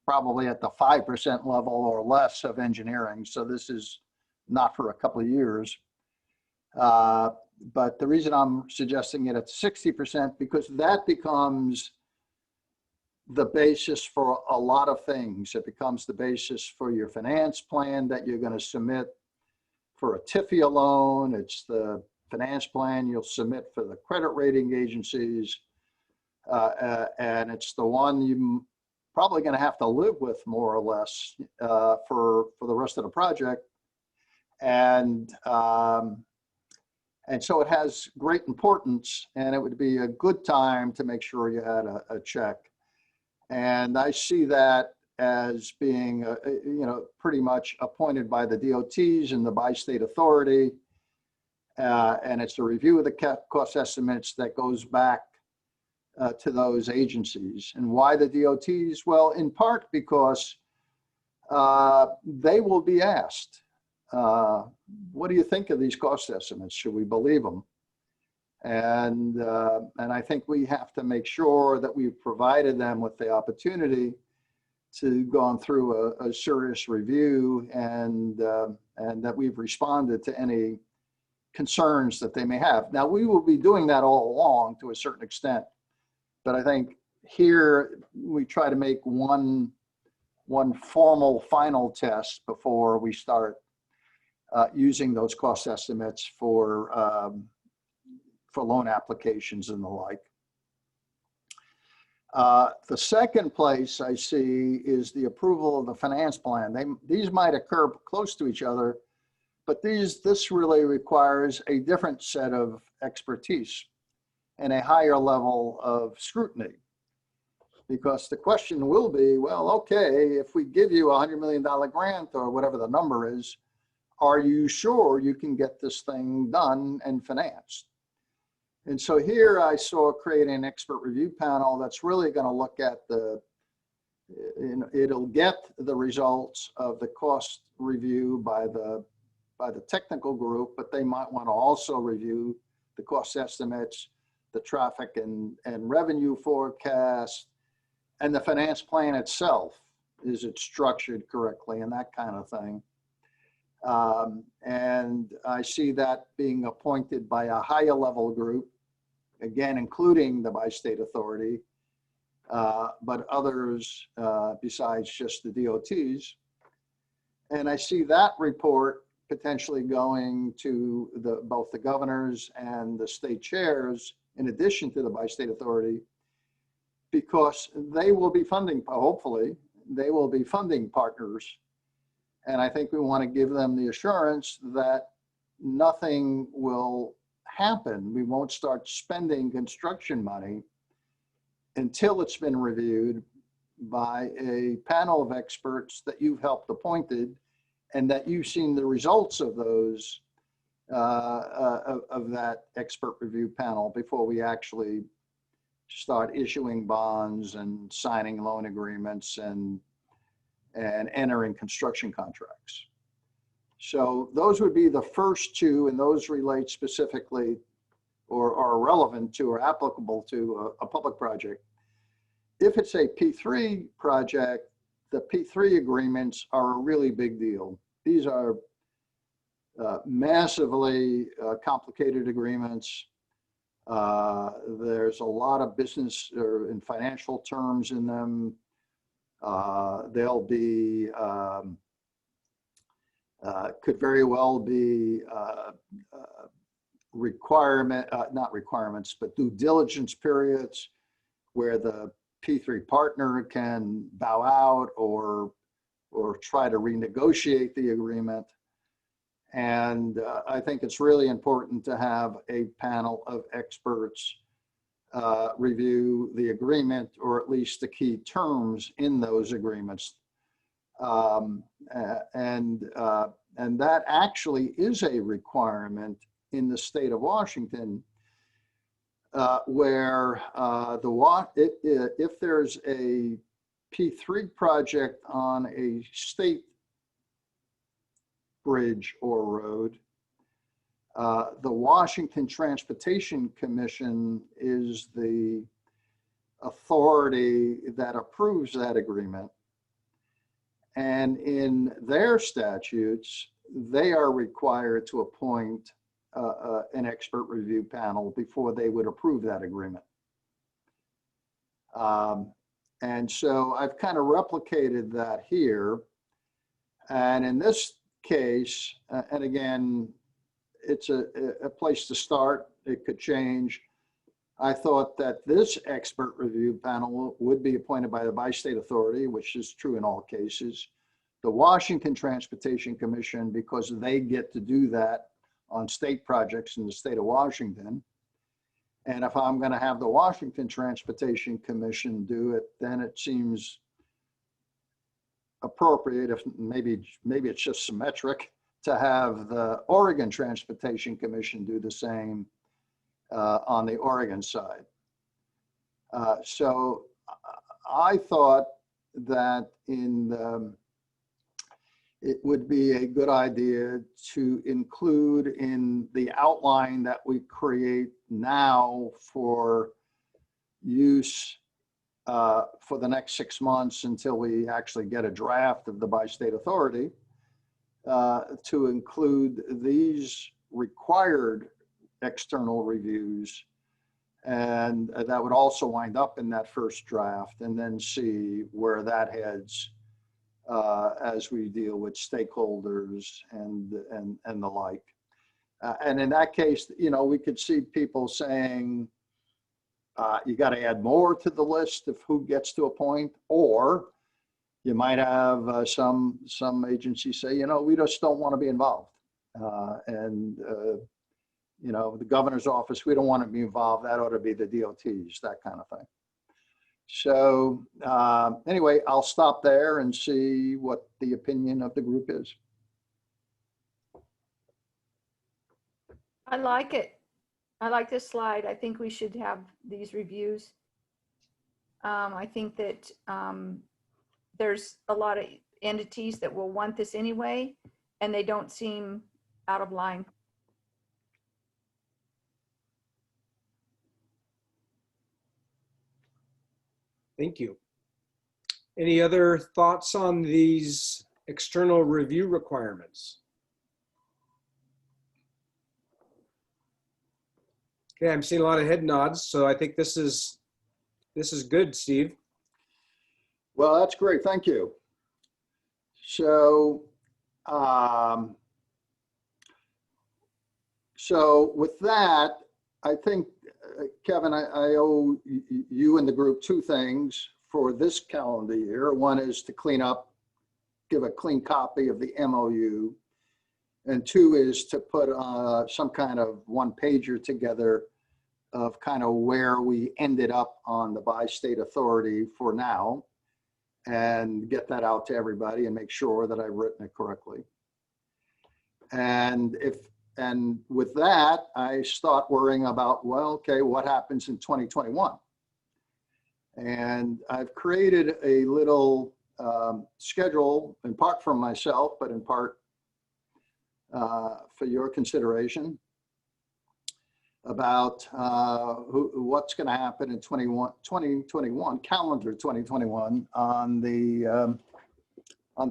probably at the 5% level or less of engineering. So this is not for a couple of years. But the reason I'm suggesting it at 60%, because that becomes the basis for a lot of things. It becomes the basis for your finance plan that you're going to submit for a TIFIA loan. It's the finance plan you'll submit for the credit rating agencies. And it's the one you're probably going to have to live with more or less for the rest of the project. And so it has great importance, and it would be a good time to make sure you had a check. And I see that as being, pretty much appointed by the DOTs and the bi-state authority. And it's a review of the cost estimates that goes back to those agencies. And why the DOTs? Well, in part because they will be asked, what do you think of these cost estimates? Should we believe them? And I think we have to make sure that we've provided them with the opportunity to go through a serious review, and that we've responded to any concerns that they may have. Now, we will be doing that all along to a certain extent, but I think here we try to make one formal final test before we start using those cost estimates for loan applications and the like. The second place I see is the approval of the finance plan. These might occur close to each other, but this really requires a different set of expertise and a higher level of scrutiny. Because the question will be, well, okay, if we give you a $100 million grant or whatever the number is, are you sure you can get this thing done and financed? And so here I saw creating an expert review panel that's really going to look at it'll get the results of the cost review by the technical group, but they might want to also review the cost estimates, the traffic and revenue forecast, and the finance plan itself. Is it structured correctly and that kind of thing? And I see that being appointed by a higher level group, again, including the bi-state authority, but others besides just the DOTs. And I see that report potentially going to both the governors and the state chairs, in addition to the bi-state authority, because they will be funding, hopefully, they will be funding partners. And I think we want to give them the assurance that nothing will happen. We won't start spending construction money until it's been reviewed by a panel of experts that you've helped appointed and that you've seen the results of those, of that expert review panel before we actually start issuing bonds and signing loan agreements and entering construction contracts. So those would be the first two, and those relate specifically or are relevant to or applicable to a public project. If it's a P3 project, the P3 agreements are a really big deal. These are massively complicated agreements. There's a lot of business and financial terms in them. They'll be, could very well be not requirements, but due diligence periods where the P3 partner can bow out or try to renegotiate the agreement. And I think it's really important to have a panel of experts review the agreement, or at least the key terms in those agreements. And that actually is a requirement in the state of Washington, where if there's a P3 project on a state bridge or road, the Washington Transportation Commission is the authority that approves that agreement. And in their statutes, they are required to appoint an expert review panel before they would approve that agreement. And so I've kind of replicated that here. And in this case, and again, it's a place to start. It could change. I thought that this expert review panel would be appointed by the bi-state authority, which is true in all cases. The Washington Transportation Commission, because they get to do that on state projects in the state of Washington. And if I'm going to have the Washington Transportation Commission do it, then it seems appropriate, if maybe it's just symmetric, to have the Oregon Transportation Commission do the same on the Oregon side. So I thought that it would be a good idea to include in the outline that we create now for use for the next 6 months until we actually get a draft of the bi-state authority, to include these required external reviews. And that would also wind up in that first draft, and then see where that heads as we deal with stakeholders and the like. And in that case, you know, we could see people saying, you got to add more to the list of who gets to appoint, or you might have some agencies say, you know, we just don't want to be involved. You know, the governor's office, we don't want to be involved. That ought to be the DOTs, that kind of thing. So anyway, I'll stop there and see what the opinion of the group is. I like it. I like this slide. I think we should have these reviews. I think that there's a lot of entities that will want this anyway, and they don't seem out of line. Thank you. Any other thoughts on these external review requirements? Okay, I'm seeing a lot of head nods, so I think this is good, Steve. Well, that's great. Thank you. So, so with that, I think, Kevin, I owe you and the group two things for this calendar year. One is to clean up, give a clean copy of the MOU. And two is to put some kind of one-pager together of kind of where we ended up on the bi-state authority for now. and get that out to everybody and make sure that I've written it correctly. And with that, I start worrying about, well, okay, what happens in 2021? And I've created a little schedule, in part from myself, but in part for your consideration, about what's going to happen in 2021, calendar 2021, on the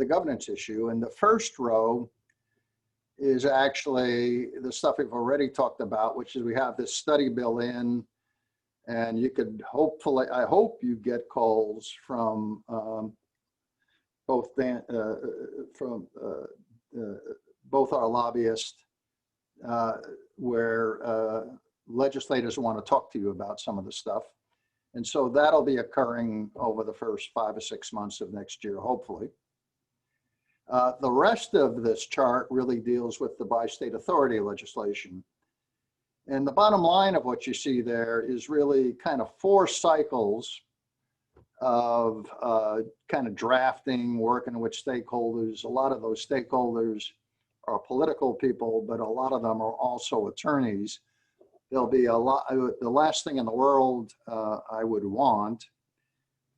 governance issue. And the first row is actually the stuff we've already talked about, which is we have this study bill in, and you could hopefully, I hope you get calls from both our lobbyists, where legislators want to talk to you about some of the stuff. And so that'll be occurring over the first 5 or 6 months of next year, hopefully. The rest of this chart really deals with the bi-state authority legislation. And the bottom line of what you see there is really kind of 4 cycles of kind of drafting, working with stakeholders. A lot of those stakeholders are political people, but a lot of them are also attorneys. There'll be a lot, the last thing in the world I would want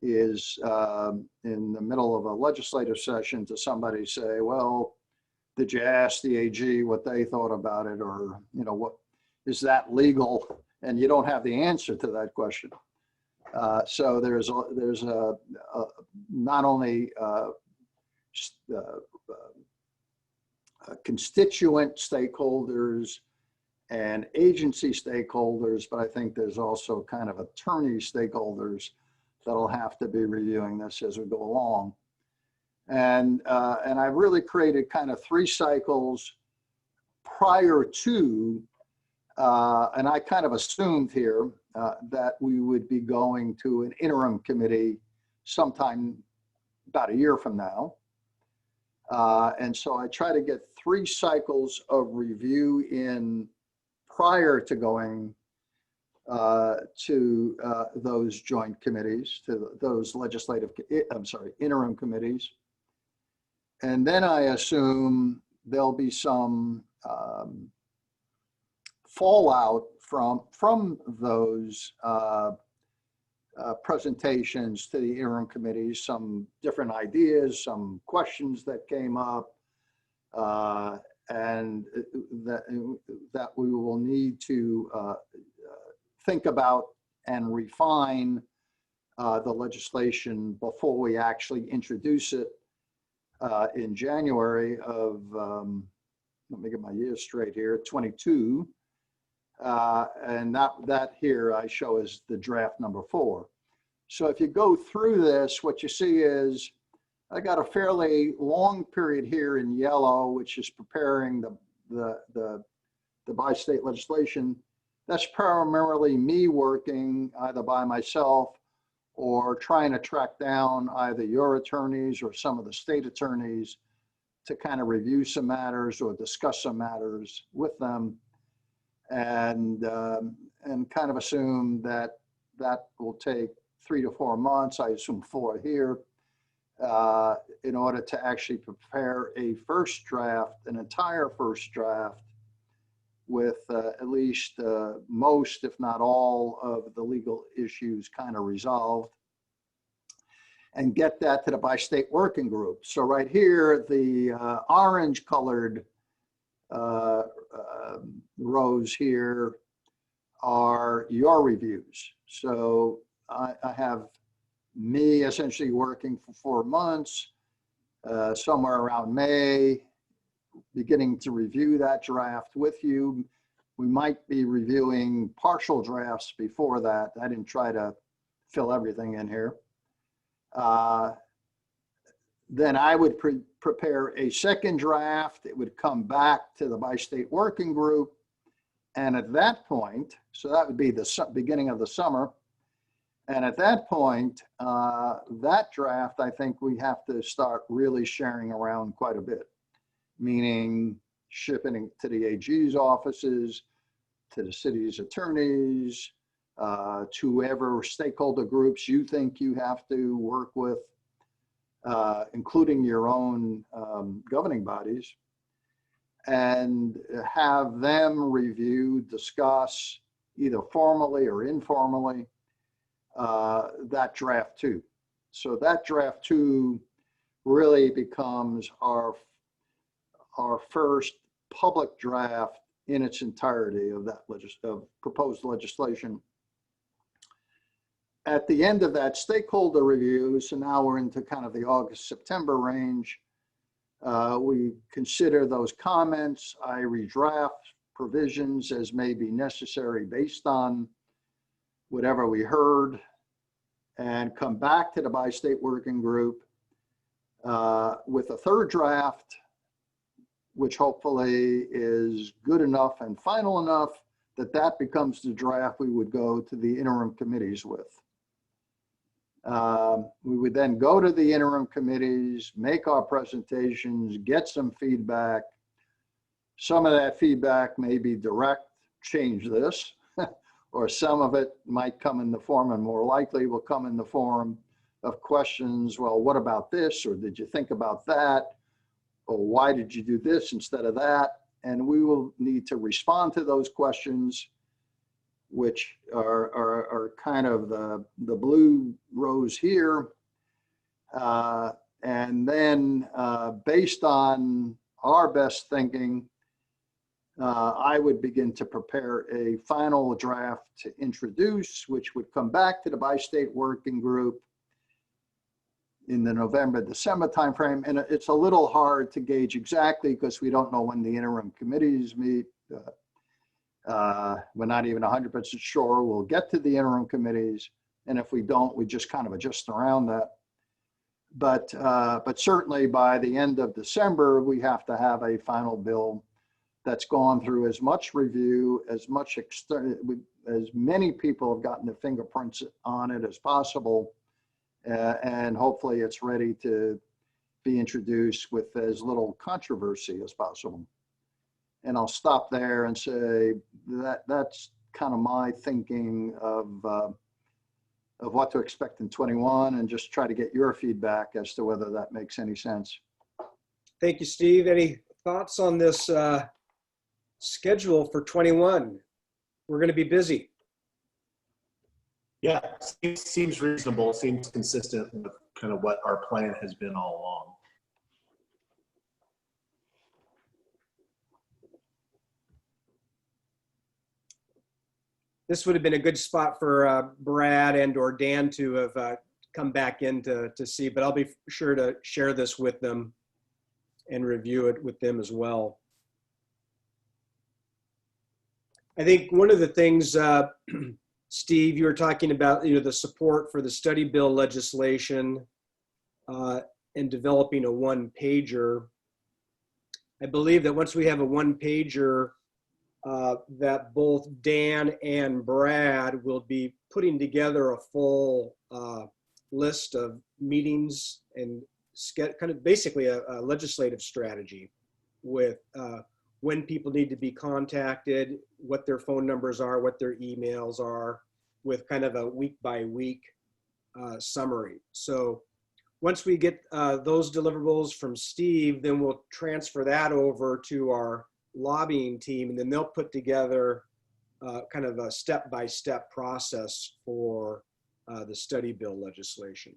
is in the middle of a legislative session to somebody say, well, did you ask the AG what they thought about it? Or, you know, what is that legal? And you don't have the answer to that question. So there's not only constituent stakeholders and agency stakeholders, but I think there's also kind of attorney stakeholders that'll have to be reviewing this as we go along. And I've really created kind of 3 cycles prior to, and I kind of assumed here that we would be going to an interim committee sometime about a year from now. And so I try to get 3 cycles of review in prior to going to those joint committees, to those interim committees. And then I assume there'll be some fallout from those presentations to the interim committees, some different ideas, some questions that came up, and that we will need to think about and refine the legislation before we actually introduce it in January of, let me get my years straight here, 22. And that here I show as the draft number 4. So if you go through this, what you see is I got a fairly long period here in yellow, which is preparing the bi-state legislation. That's primarily me working either by myself or trying to track down either your attorneys or some of the state attorneys to kind of review some matters or discuss some matters with them, and kind of assume that will take 3 to 4 months. I assume 4 here, in order to actually prepare a first draft, an entire first draft, with at least most, if not all, of the legal issues kind of resolved, and get that to the bi-state working group. So right here, the orange colored rows here are your reviews. So I have me essentially working for 4 months, somewhere around May, beginning to review that draft with you. We might be reviewing partial drafts before that. I didn't try to fill everything in here. Then I would prepare a second draft. It would come back to the bi-state working group. And at that point, so that would be the beginning of the summer. And at that point, that draft, I think we have to start really sharing around quite a bit, meaning shipping to the AG's offices, to the city's attorneys, to whoever stakeholder groups you think you have to work with. including your own governing bodies, and have them review, discuss, either formally or informally, that draft 2. So that draft 2 really becomes our first public draft in its entirety of that proposed legislation. At the end of that stakeholder review, so now we're into kind of the August, September range, we consider those comments. I redraft provisions as may be necessary based on whatever we heard, and come back to the bi-state working group with a third draft, which hopefully is good enough and final enough that becomes the draft we would go to the interim committees with. We would then go to the interim committees, make our presentations, get some feedback. Some of that feedback may be direct, change this, or some of it might come in the form, and more likely will come in the form of questions. Well, what about this? Or did you think about that? Or why did you do this instead of that? And we will need to respond to those questions, which are kind of the blue rows here. And then based on our best thinking, I would begin to prepare a final draft to introduce, which would come back to the bi-state working group in the November, December timeframe. And it's a little hard to gauge exactly because we don't know when the interim committees meet. We're not even 100% sure we'll get to the interim committees. And if we don't, we just kind of adjust around that. But certainly by the end of December, we have to have a final bill that's gone through as much review, as many people have gotten their fingerprints on it as possible. And hopefully it's ready to be introduced with as little controversy as possible. And I'll stop there and say that's kind of my thinking of what to expect in 21, and just try to get your feedback as to whether that makes any sense. Thank you, Steve. Any thoughts on this schedule for 21? We're going to be busy. Yeah, seems reasonable, seems consistent with kind of what our plan has been all along. This would have been a good spot for Brad and or Dan to have come back in to see, but I'll be sure to share this with them and review it with them as well. I think one of the things, Steve, you were talking about, the support for the study bill legislation and developing a one-pager. I believe that once we have a one-pager, that both Dan and Brad will be putting together a full list of meetings and kind of basically a legislative strategy with when people need to be contacted, what their phone numbers are, what their emails are, with kind of a week-by-week summary. So once we get those deliverables from Steve, then we'll transfer that over to our lobbying team, and then they'll put together kind of a step-by-step process for the study bill legislation.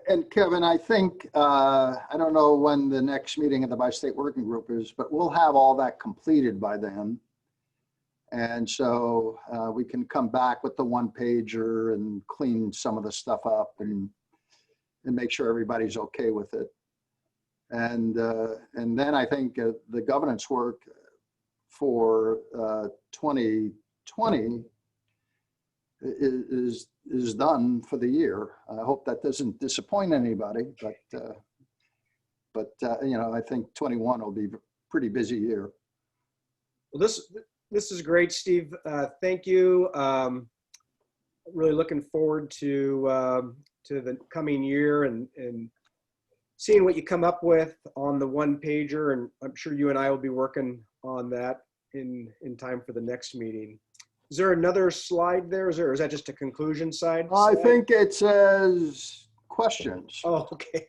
And Kevin, I think, I don't know when the next meeting of the bi-state working group is, but we'll have all that completed by then. And so we can come back with the one-pager and clean some of the stuff up and make sure everybody's okay with it. And then I think the governance work for 2020 is done for the year. I hope that doesn't disappoint anybody, but I think 21 will be a pretty busy year. Well, this is great, Steve. Thank you. Really looking forward to the coming year and seeing what you come up with on the one pager. And I'm sure you and I will be working on that in time for the next meeting. Is there another slide there? Or is that just a conclusion slide? I think it says questions. Oh, okay.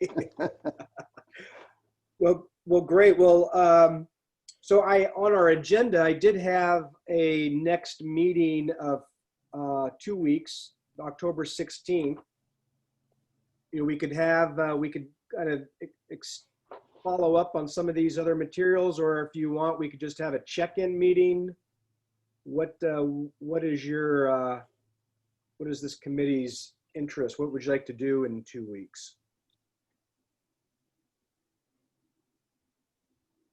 Well, great. Well, so on our agenda, I did have a next meeting of 2 weeks, October 16th. You know, we could kind of follow up on some of these other materials, or if you want, we could just have a check-in meeting. What is this committee's interest? What would you like to do in 2 weeks?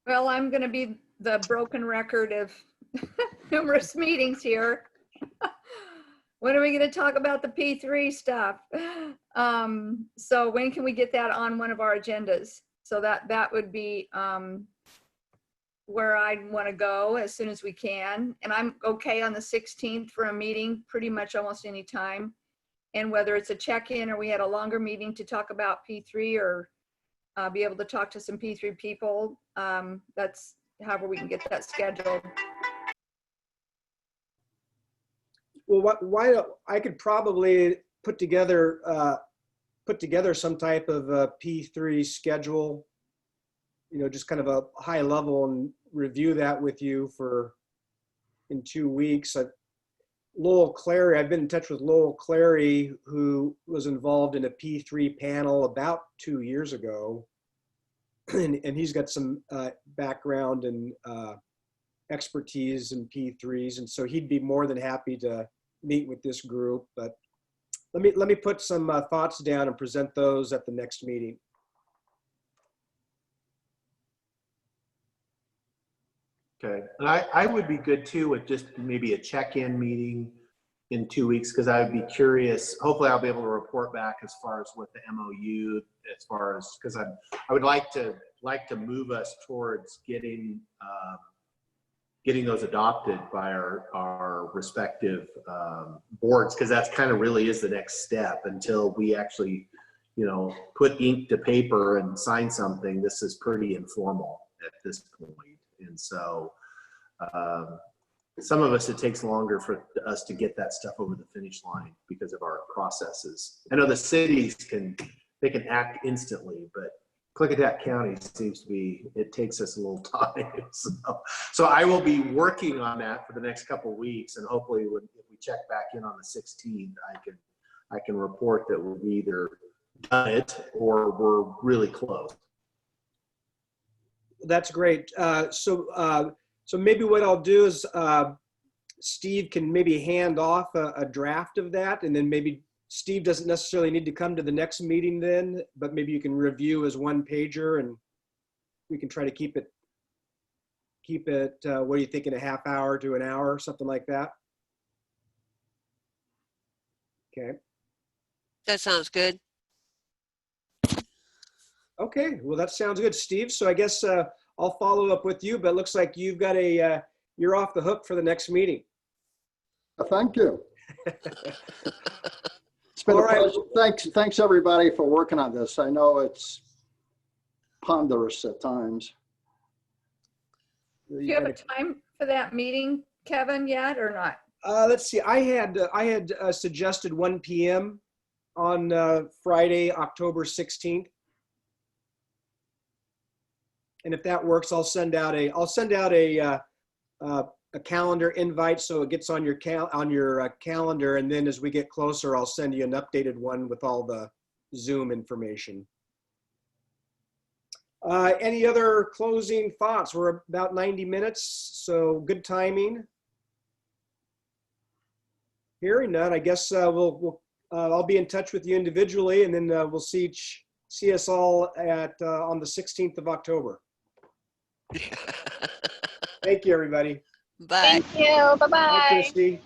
Well, I'm going to be the broken record of numerous meetings here. When are we going to talk about the P3 stuff? So when can we get that on one of our agendas? So that would be where I'd want to go as soon as we can. And I'm okay on the 16th for a meeting pretty much almost any time. And whether it's a check-in or we had a longer meeting to talk about P3 or be able to talk to some P3 people, that's however we can get that scheduled. Well, why don't I could probably put together some type of a P3 schedule, you know, just kind of a high level, and review that with you in 2 weeks. Lowell Clary, I've been in touch with Lowell Clary, who was involved in a P3 panel about 2 years ago. And he's got some background and expertise in P3s. And so he'd be more than happy to meet with this group. But let me put some thoughts down and present those at the next meeting. Okay, and I would be good too with just maybe a check-in meeting in 2 weeks, because I would be curious. Hopefully I'll be able to report back as far as what the MOU, as far as, because I would like to move us towards getting those adopted by our respective boards, because that's kind of really is the next step. Until we actually, you know, put ink to paper and sign something, this is pretty informal at this point. And so some of us, it takes longer for us to get that stuff over the finish line because of our processes. I know the cities can act instantly, but Klickitat County seems to be, it takes us a little time. So I will be working on that for the next couple of weeks, and hopefully if we check back in on the 16th, I can report that we've either done it or we're really close. That's great. So maybe what I'll do is Steve can maybe hand off a draft of that, and then maybe Steve doesn't necessarily need to come to the next meeting then, but maybe you can review as one pager, and we can try to keep it, what do you think, in a half hour to an hour, something like that? Okay. That sounds good. Okay, well, that sounds good, Steve. So I guess I'll follow up with you, but it looks like you've got you're off the hook for the next meeting. Thank you. It's been a pleasure. Thanks everybody for working on this. I know it's ponderous at times. Do you have a time for that meeting, Kevin, yet or not? Let's see. I had suggested 1 p.m. on Friday, October 16th. And if that works, I'll send out a calendar invite so it gets on your calendar, and then as we get closer, I'll send you an updated one with all the Zoom information. Any other closing thoughts? We're about 90 minutes, so good timing. Hearing none, I guess I'll be in touch with you individually, and then we'll see us all on the 16th of October. Thank you, everybody. Bye. Thank you. Bye-bye. Bye, Christy.